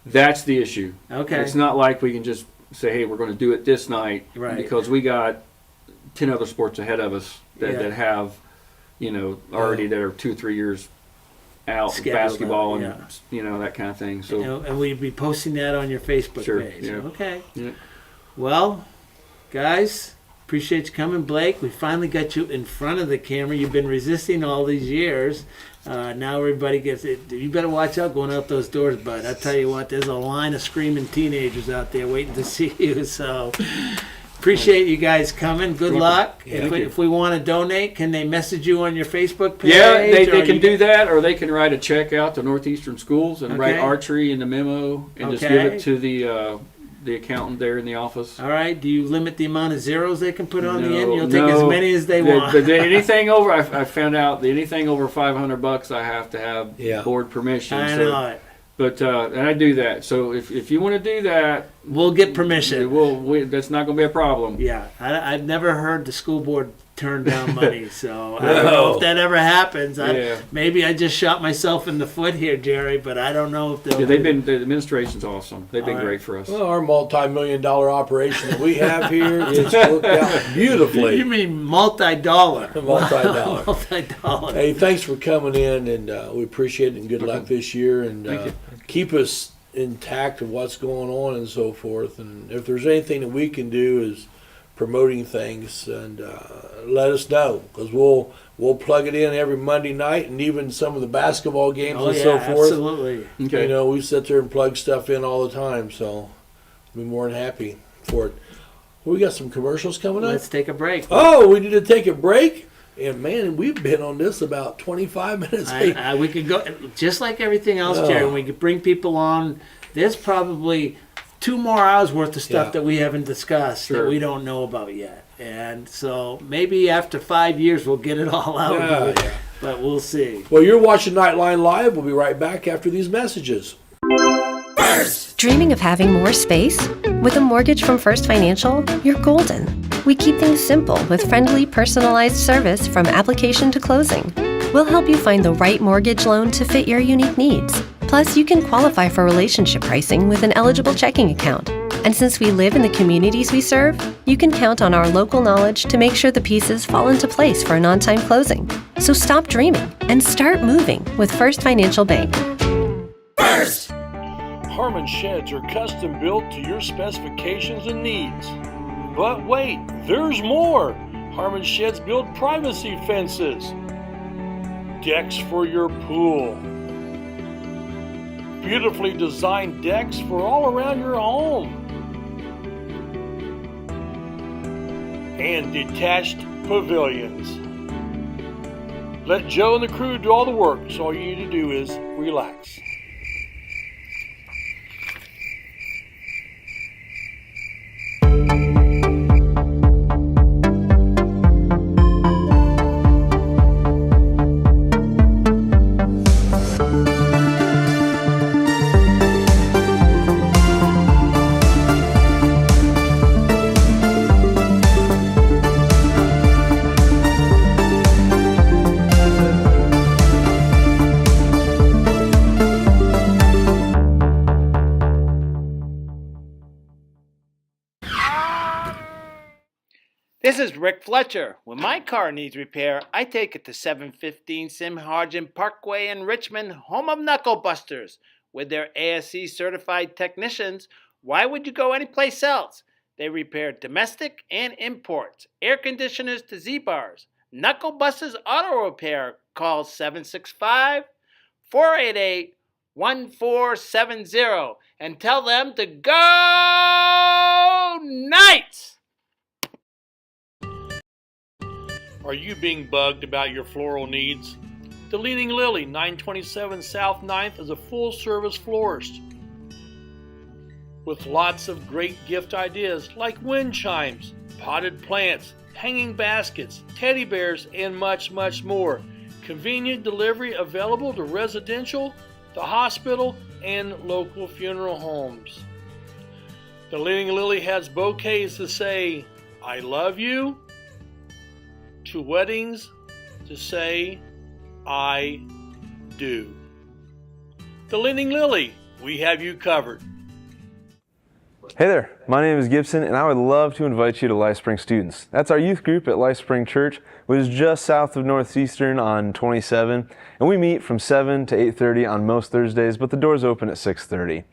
that's the issue. Okay. It's not like we can just say, hey, we're going to do it this night, right? Because we got 10 other sports ahead of us that have, already that are 2-3 years out, Scheduled basketball out, and that kind of thing. So and we'd be posting that on your Facebook page. Yeah. Okay. Yeah. Well, guys, appreciate you coming, Blake. We finally got you in front of the camera. You've been resisting all these years. Now everybody gets it. You better watch out going out those doors, bud. I tell you what, there's a line of screaming teenagers out there waiting to see you. So appreciate you guys coming. Good luck. Yeah, If we want to donate, can they message you on your Facebook page? Yeah, they can do that, or they can write a check out to Northeastern Schools and write Okay. archery in the memo and just give it to the accountant there in the office. All right. Do you limit the amount of zeros they can put on the end? No, You'll take as many as they want. Anything over, I found out that anything over $500, I have to have board permission. I know it. But and I do that. So if you want to do that, we'll get permission. That's not going to be a problem. Yeah, I've never heard the school board turn down money, so I don't know if that ever happens. Maybe I just shot myself in the foot here, Jerry, but I don't know if they'll. The administration's awesome. They've been great for us. Well, our multi-million-dollar operation that we have here is worked out beautifully. You mean multi-dollar? Multi-dollar. Multi-dollar. Hey, thanks for coming in, and we appreciate it, and good luck this year, and keep us intact of what's going on and so forth. And if there's anything that we can do is promoting things, and let us know, because we'll plug it in every Monday night, and even some of the basketball games and so forth. Absolutely. Okay. We sit there and plug stuff in all the time, so I'll be more than happy for it. We got some commercials coming up. Let's take a break. Oh, we need to take a break? And man, we've been on this about 25 minutes. We could go, just like everything else, Jerry, we could bring people on. There's probably 2 more hours worth of stuff that we haven't discussed that we don't know about yet. And so maybe after 5 years we'll get it all out. But we'll see. Well, you're watching Knightline Live. We'll be right back after these messages. Dreaming of having more space? With a mortgage from First Financial, you're golden. We keep things simple with friendly, personalized service from application to closing. We'll help you find the right mortgage loan to fit your unique needs. Plus, you can qualify for relationship pricing with an eligible checking account. And since we live in the communities we serve, you can count on our local knowledge to make sure the pieces fall into place for an on-time closing. So stop dreaming and start moving with First Financial Bank. First! Harmon sheds are custom built to your specifications and needs. But wait, there's more! Harmon sheds build privacy fences, decks for your pool, beautifully designed decks for all around your home, and detached pavilions. Let Joe and the crew do all the work, so all you need to do is relax. This is Rick Fletcher. When my car needs repair, I take it to 715 Simharjan Parkway in Richmond, home of Knuckle Busters. With their ASE certified technicians, why would you go anyplace else? They repair domestic and imports, air conditioners to Z-bars. Knuckle Busters Auto Repair. Call 765-488-1470 and tell them to go Knights! Are you being bugged about your floral needs? The Leaning Lily, 927 South 9th, is a full-service florist with lots of great gift ideas like wind chimes, potted plants, hanging baskets, teddy bears, and much, much more. Convenient delivery available to residential, the hospital, and local funeral homes. The Leaning Lily has bouquets to say, I love you, to weddings to say, I do. The Leaning Lily, we have you covered. Hey there, my name is Gibson and I would love to invite you to LifeSpring Students. That's our youth group at LifeSpring Church, which is just south of Northeastern on 27, and we meet from 7 to 8:30 on most Thursdays, but the doors open at 6:30.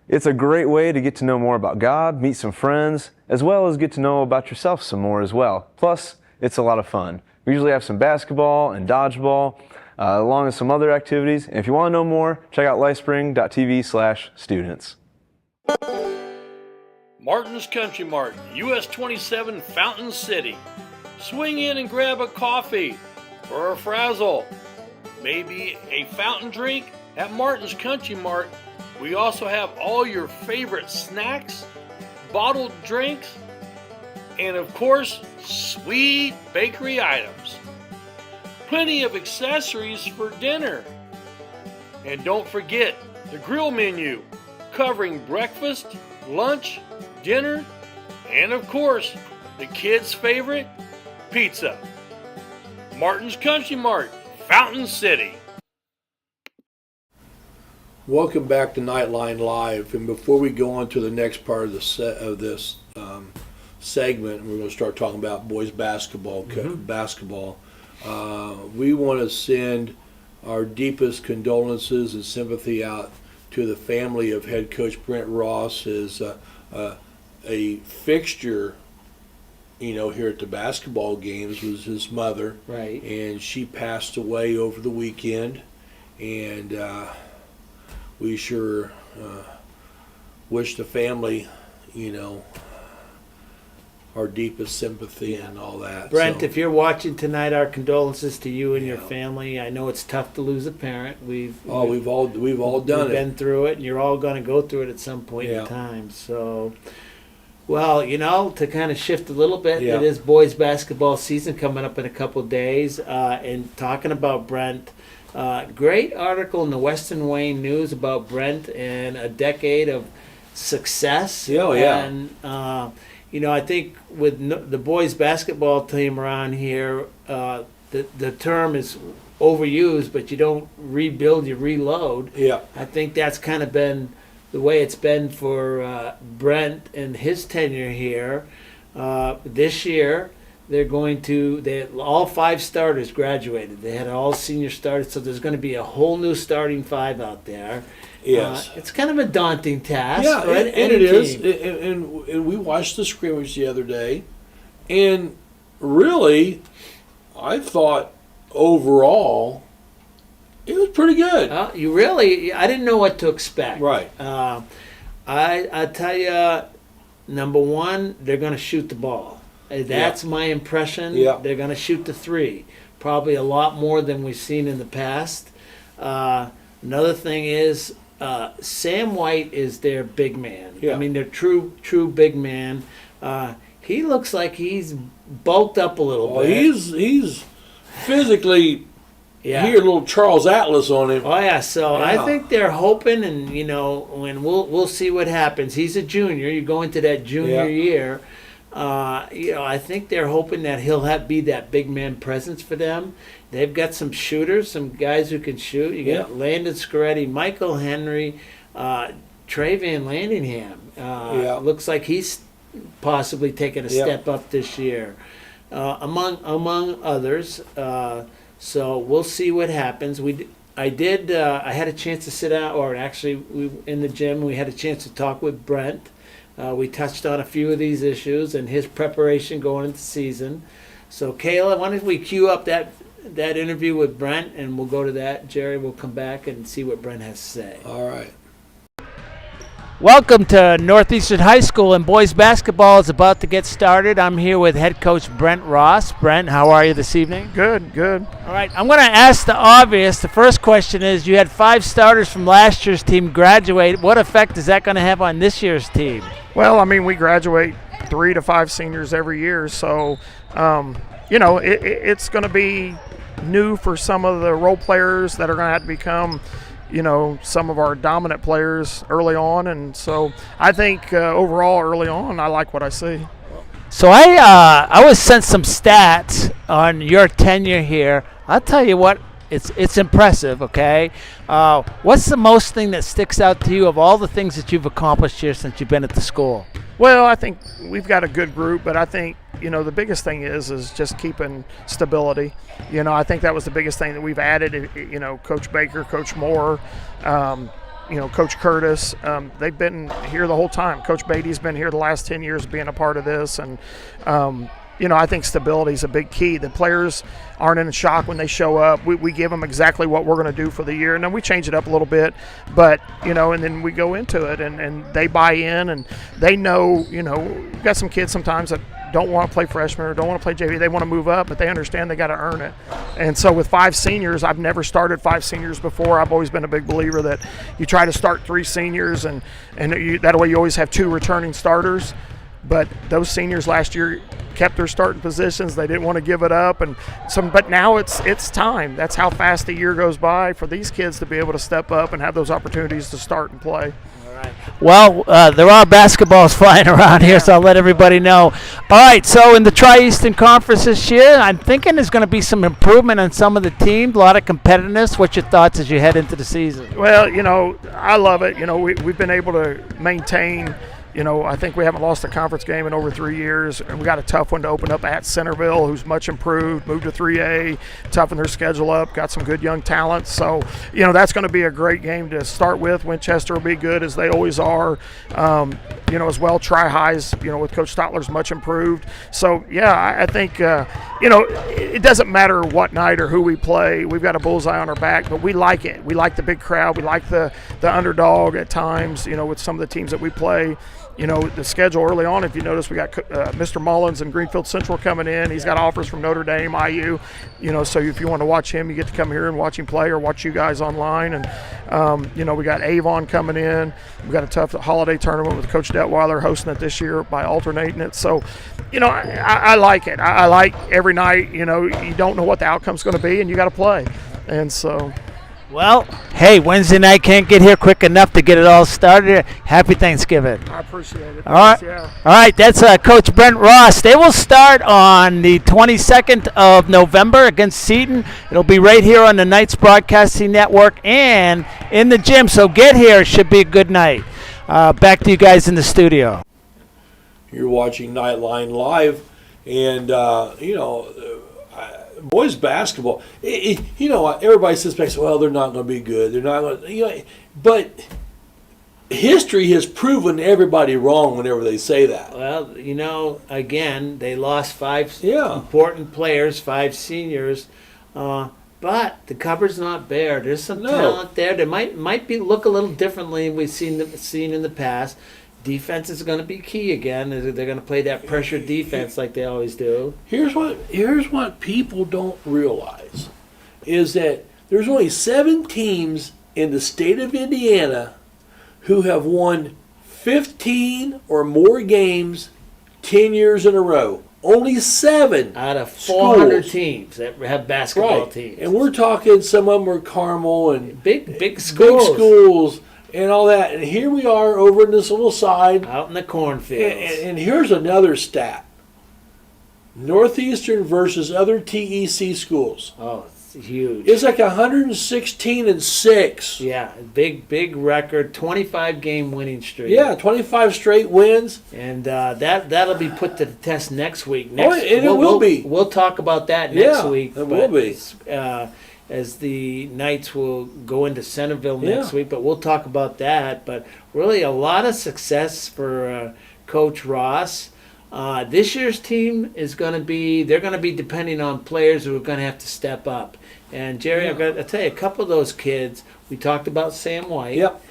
It's a great way to get to know more about God, meet some friends, as well as get to know about yourself some more as well. Plus, it's a lot of fun. We usually have some basketball and dodgeball, along with some other activities. And if you want to know more, check out lifespring.tv/students. Martin's Country Mart, US 27 Fountain City. Swing in and grab a coffee or a frazzle. Maybe a fountain drink at Martin's Country Mart. We also have all your favorite snacks, bottled drinks, and of course, sweet bakery items. Plenty of accessories for dinner. And don't forget the grill menu, covering breakfast, lunch, dinner, and of course, the kids' favorite, pizza. Martin's Country Mart, Fountain City. Welcome back to Knightline Live. And before we go on to the next part of this segment, we're going to start talking about boys basketball. We want to send our deepest condolences and sympathy out to the family of head coach Brent Ross. Is a fixture, here at the basketball games was his mother, right? And she passed away over the weekend, and we sure wish the family, our deepest sympathy and all that. Brent, if you're watching tonight, our condolences to you and your family. I know it's tough to lose a parent. We've all been through it, and you're all going to go through it at some point in time. So, well, to kind of shift a little bit, it is boys basketball season coming up in a couple days. And talking about Brent, great article in the Western Wayne News about Brent and a decade of success. And I think with the boys basketball team around here, the term is overused, but you don't rebuild, you reload. I think that's kind of been the way it's been for Brent and his tenure here. This year, all 5 starters graduated. They had all senior starters, so there's going to be a whole new starting 5 out there. Yes. It's kind of a daunting task. Yeah, for and any it is. team. And we watched the scrimmage the other day, and really, I thought overall it was pretty good. I didn't know what to expect. Right. I tell you, number one, they're going to shoot the ball. That's my impression. Yeah. They're going to shoot the 3, probably a lot more than we've seen in the past. Another thing is Sam White is their big man. Yeah. I mean, their true big man. He looks like he's bulked up a little bit. He's physically here, little Charles Atlas on him. Oh yeah, so I think they're hoping, and when we'll see what happens. He's a junior. You go into that junior year. I think they're hoping that he'll be that big man presence for them. They've got some shooters, some guys who can shoot. You got Landon Scoretti, Michael Henry, Trey Van Landingham. Looks like he's possibly taking a step up this year, among others. So we'll see what happens. I had a chance to sit down, or actually in the gym, we had a chance to talk with Brent. We touched on a few of these issues and his preparation going into the season. So Kayla, why don't we cue up that interview with Brent, and we'll go to that. Jerry will come back and see what Brent has to say. All right. Welcome to Northeastern High School, and boys basketball is about to get started. I'm here with head coach Brent Ross. Brent, how are you this evening? Good. All right, I'm going to ask the obvious. The first question is, you had 5 starters from last year's team graduate. What effect is that going to have on this year's team? Well, I mean, we graduate 3 to 5 seniors every year, so it's going to be new for some of the role players that are going to have to become some of our dominant players early on. And so I think overall early on, I like what I see. So I was sent some stats on your tenure here. I'll tell you what, it's impressive, okay? What's the most thing that sticks out to you of all the things that you've accomplished here since you've been at the school? Well, I think we've got a good group, but I think, the biggest thing is just keeping stability. I think that was the biggest thing that we've added. Coach Baker, Coach Moore, Coach Curtis, they've been here the whole time. Coach Beatty's been here the last 10 years being a part of this. And, I think stability is a big key. The players aren't in shock when they show up. We give them exactly what we're going to do for the year, and then we change it up a little bit. But, and then we go into it, and they buy in, and they know, we've got some kids sometimes that don't want to play freshman or don't want to play JV. They want to move up, but they understand they got to earn it. And so with 5 seniors, I've never started 5 seniors before. I've always been a big believer that you try to start 3 seniors, and that way you always have 2 returning starters. But those seniors last year kept their starting positions. They didn't want to give it up, but now it's time. That's how fast the year goes by for these kids to be able to step up and have those opportunities to start and play. Well, there are basketballs flying around here, so I'll let everybody know. All right, so in the Tri-Eastern Conference this year, I'm thinking there's going to be some improvement on some of the teams, a lot of competitiveness. What's your thoughts as you head into the season? Well, I love it. We've been able to maintain – I think we haven't lost a conference game in over 3 years, and we got a tough one to open up at Centerville, who's much improved, moved to 3A, toughened their schedule up, got some good young talent. So, that's going to be a great game to start with. Winchester will be good, as they always are. As well, Tri-Highs, with Coach Stotler's much improved. So, I think, it doesn't matter what night or who we play. We've got a bullseye on our back, but we like it. We like the big crowd. We like the underdog at times, with some of the teams that we play. The schedule early on, if you notice, we got Mr. Mullins and Greenfield Central coming in. He's got offers from Notre Dame, IU. So if you want to watch him, you get to come here and watch him play or watch you guys online. And, we got Avon coming in. We've got a tough holiday tournament with Coach Detweiler hosting it this year by alternating it. So, I like it. I like every night, you don't know what the outcome's going to be, and you got to play. And so... Well, hey, Wednesday night can't get here quick enough to get it all started. Happy Thanksgiving. I appreciate it. All right. Yeah. All right, that's Coach Brent Ross. They will start on the 22nd of November against Seton. It'll be right here on the Knights Broadcasting Network and in the gym. So get here. It should be a good night. Back to you guys in the studio. You're watching Knightline Live, and, boys basketball, everybody suspects, well, they're not going to be good. They're not going to, but history has proven everybody wrong whenever they say that. Well, again, they lost 5 important players, 5 seniors, but the cupboard's not bare. There's some talent there. They might look a little differently than we've seen in the past. Defense is going to be key again. They're going to play that pressure defense like they always do. Here's what people don't realize is that there's only 7 teams in the state of Indiana who have won 15 or more games 10 years in a row. Only 7 out of 400 schools. Teams that have basketball teams. And we're talking, some of them are Carmel and big schools. Big schools. And all that. And here we are over in this little side. Out in the cornfields. And here's another stat. Northeastern versus other TEC schools. Oh, It's huge. It's like 116-6. Yeah, big record, 25 game winning streak. Yeah, 25 straight wins. And that'll be put to the test next week. It will be. We'll talk about that next week. It will be. As the Knights will go into Centerville next week, but we'll talk about that. But really, a lot of success for Coach Ross. This year's team is going to be, they're going to be depending on players who are going to have to step up. And Jerry, I'll tell you, a couple of those kids, we talked about Sam White. Yep.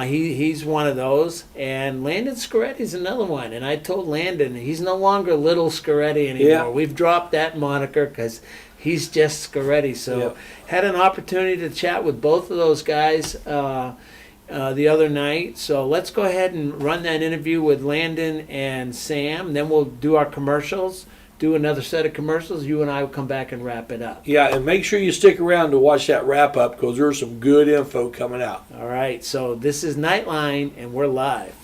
He's one of those. And Landon Scaretti's another one. And I told Landon, he's no longer Little Scaretti anymore. Yeah. We've dropped that moniker because he's just Scaretti. So had an opportunity to chat with both of those guys the other night. So let's go ahead and run that interview with Landon and Sam. Then we'll do our commercials, do another set of commercials. You and I will come back and wrap it up. Yeah, and make sure you stick around to watch that wrap up because there's some good info coming out. All right, so this is Knightline, and we're live.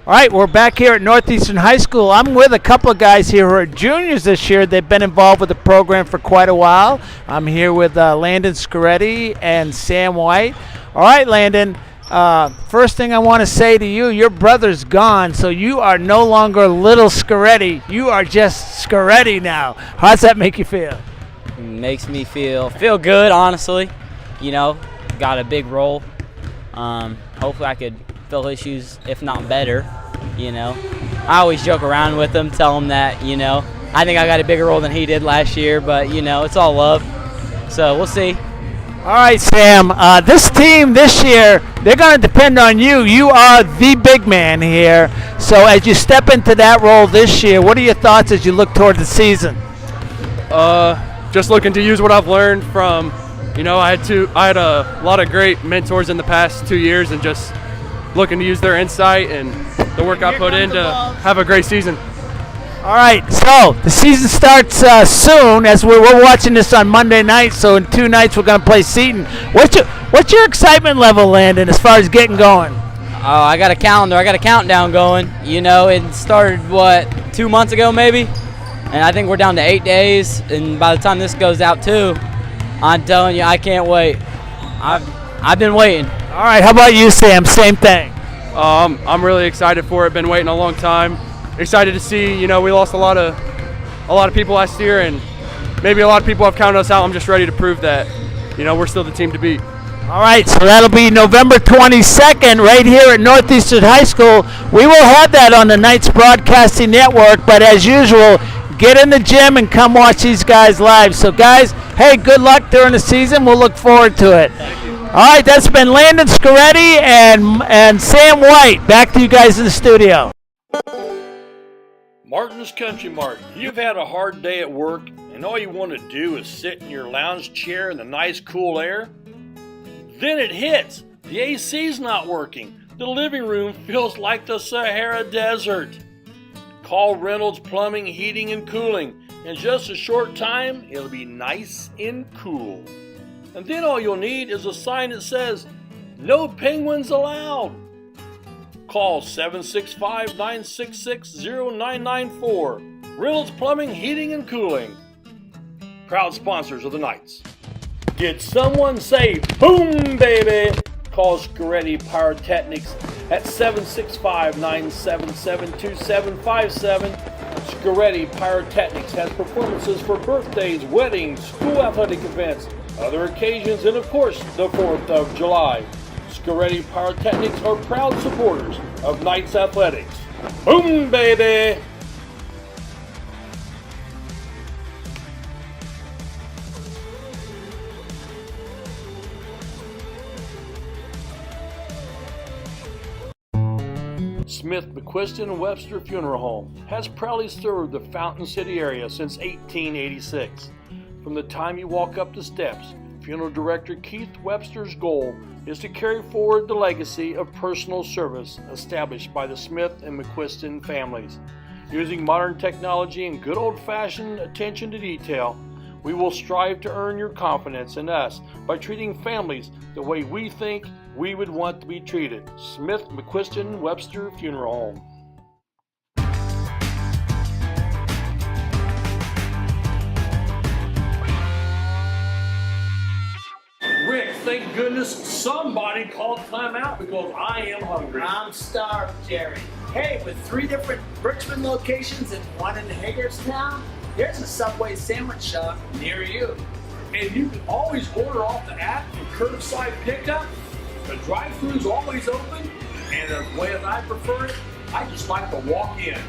All right, we're back here at Northeastern High School. I'm with a couple of guys here who are juniors this year. They've been involved with the program for quite a while. I'm here with Landon Scaretti and Sam White. All right, Landon, first thing I want to say to you, your brother's gone, so you are no longer Little Scaretti. You are just Scaretti now. How does that make you feel? Makes me feel good, honestly. You know, got a big role. Hopefully I could fill his shoes, if not better, you know. I always joke around with him, tell him that, you know, I think I got a bigger role than he did last year, but, you know, it's all love. So we'll see. All right, Sam, this team this year, they're going to depend on you. You are the big man here. So as you step into that role this year, what are your thoughts as you look toward the season? Just looking to use what I've learned from, you know, I had a lot of great mentors in the past 2 years, and just looking to use their insight and the work I put in to have a great season. All right, so the season starts soon, as we're watching this on Monday night, so in 2 nights we're going to play Seton. What's your excitement level, Landon, as far as getting going? I got a calendar. I got a countdown going. You know, it started, 2 months ago maybe? And I think we're down to 8 days, and by the time this goes out too, I'm telling you, I can't wait. I've been waiting. All right, how about you, Sam? Same thing. I'm really excited for it. Been waiting a long time. Excited to see, you know, we lost a lot of people last year, and maybe a lot of people have counted us out. I'm just ready to prove that, you know, we're still the team to beat. All right, so that'll be November 22nd right here at Northeastern High School. We will have that on the Knights Broadcasting Network, but as usual, get in the gym and come watch these guys live. So, guys, hey, good luck during the season. We'll look forward to it. All right, that's been Landon Scaretti and Sam White. Back to you guys in the studio. Martin's Country Mart. You've had a hard day at work and all you want to do is sit in your lounge chair in the nice cool air? Then it hits. The AC's not working. The living room feels like the Sahara Desert. Call Reynolds Plumbing, Heating, and Cooling. In just a short time, it'll be nice and cool. And then all you'll need is a sign that says, "No penguins allowed." Call 765-966-0994. Reynolds Plumbing, Heating, and Cooling. Proud sponsors of the Knights. Did someone say boom, baby? Call Scaretti Pyrotechnics at 765-977-2757. Scaretti Pyrotechnics has performances for birthdays, weddings, school athletic events, other occasions, and of course, the 4th of July. Scaretti Pyrotechnics are proud supporters of Knights Athletics. Boom, baby! Smith, McQuiston, and Webster Funeral Home has proudly served the Fountain City area since 1886. From the time you walk up the steps, Funeral Director Keith Webster's goal is to carry forward the legacy of personal service established by the Smith and McQuiston families. Using modern technology and good old-fashioned attention to detail, we will strive to earn your confidence in us by treating families the way we think we would want to be treated. Smith, McQuiston, Webster Funeral Home. thank goodness somebody called timeout because I am hungry. I'm starved, Jerry. Hey, with 3 different Richmond locations and 1 in Hagerstown, there's a Subway sandwich shop near you. And you can always order off the app for curbside pickup. The drive-thru's always open, and the way that I prefer it, I just like to walk in.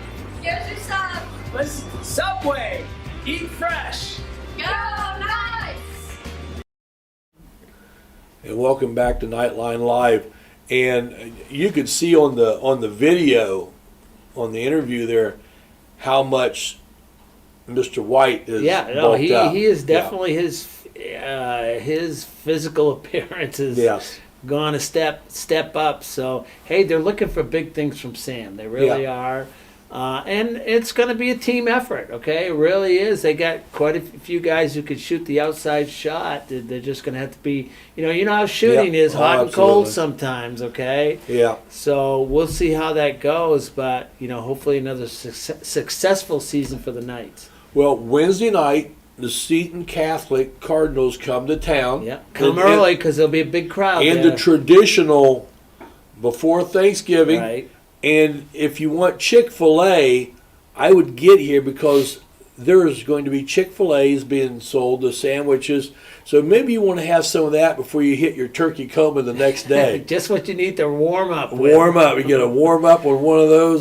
Here's your sub. Listen, Subway, eat fresh. Go Knights! And welcome back to Knightline Live. And you could see on the video, on the interview there, how much Mr. White is bulked up. He is definitely his physical appearance is gone a step up. So hey, they're looking for big things from Sam. They really are. And it's going to be a team effort, okay? It really is. They got quite a few guys who could shoot the outside shot. They're just going to have to be, you know how shooting is, hot and cold sometimes, okay? Yeah. So we'll see how that goes, but, hopefully another successful season for the Knights. Well, Wednesday night, the Seton Catholic Cardinals come to town. Yeah, come early because there'll be a big crowd and there. The traditional before Thanksgiving. Right. And if you want Chick-fil-A, I would get here because there's going to be Chick-fil-A's being sold, the sandwiches. So maybe you want to have some of that before you hit your turkey coma the next day. Just what you need to warm up with. Warm up. You get a warm up on one of those.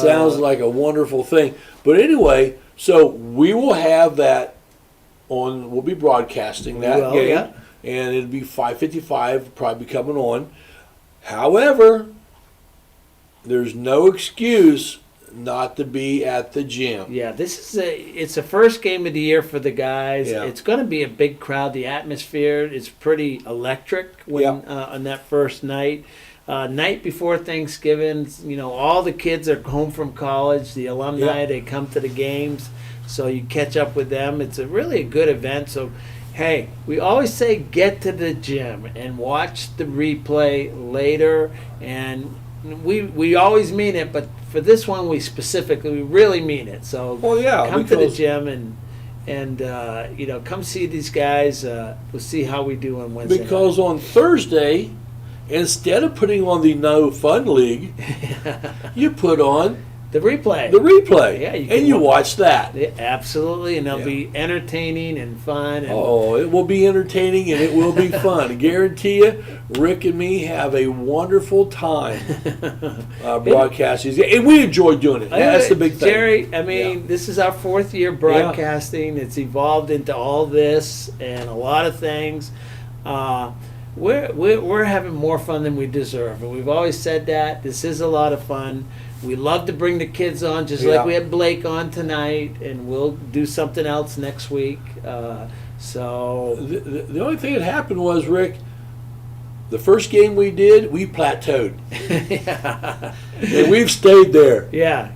Sounds like a wonderful thing. But anyway, so we will have that on, we'll be broadcasting that game. Yeah. And it'll be 5:55, probably coming on. However, there's no excuse not to be at the gym. Yeah, it's the first game of the year for the guys. Yeah. It's going to be a big crowd. The atmosphere is pretty electric on that first night. Night before Thanksgiving, all the kids are home from college. The alumni, they come to the games, so you catch up with them. It's really a good event. So, hey, we always say get to the gym and watch the replay later. And we always mean it, but for this one we really mean it. So come to the gym and come see these guys. We'll see how we do on Wednesday. Because on Thursday, instead of putting on the No Fun League, you put on the replay. Yeah, you watch that. Yeah, absolutely, and they'll be entertaining and fun. And it will be entertaining and it will be fun. I guarantee you, Rick and me have a wonderful time broadcasting. And we enjoy doing it. That's the big thing. Jerry, this is our 4th year broadcasting. It's evolved into all this and a lot of things. We're having more fun than we deserve, and we've always said that. This is a lot of fun. We love to bring the kids on, just like we had Blake on tonight, and we'll do something else next week. So the only thing that happened was, Rick, the first game we did, we plateaued. And we've stayed there.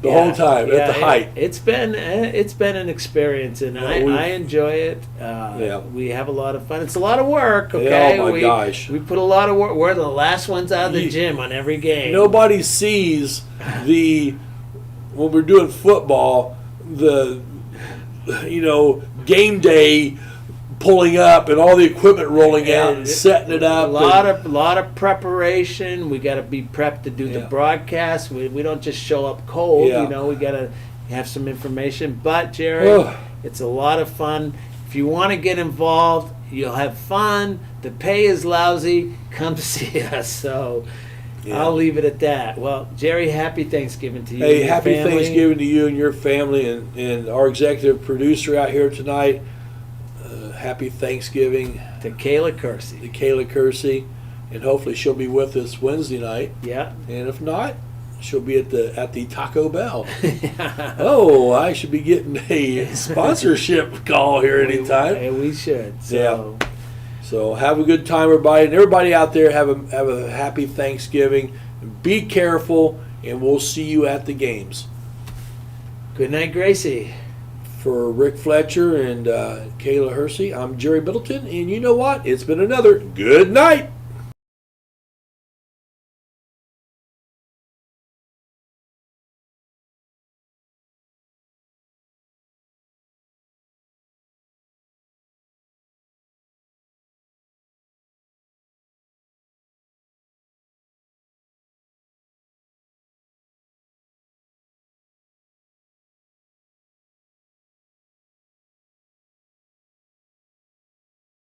The whole time at the height. It's been an experience, and I enjoy it. We have a lot of fun. It's a lot of work. Okay. Oh my gosh. We put a lot of work. We're the last ones out of the gym on every game. Nobody sees when we're doing football, game day pulling up and all the equipment rolling out and setting it up. A lot of preparation. We got to be prepped to do the broadcast. We don't just show up cold. We got to have some information. But Jerry, it's a lot of fun. If you want to get involved, you'll have fun. The pay is lousy. Come see us. So I'll leave it at that. Well, Jerry, happy Thanksgiving to you. Hey, happy Thanksgiving to you and your family and our executive producer out here tonight. Happy Thanksgiving to Kayla Kersey. And hopefully she'll be with us Wednesday night. Yeah. And if not, she'll be at the Taco Bell. Oh, I should be getting a sponsorship call here anytime. Hey, we should. So have a good time, everybody. And everybody out there, have a happy Thanksgiving. Be careful, and we'll see you at the games. Good night, Gracie. For Rick Fletcher and Kayla Hersey, I'm Jerry Middleton, and you know what? It's been another good night.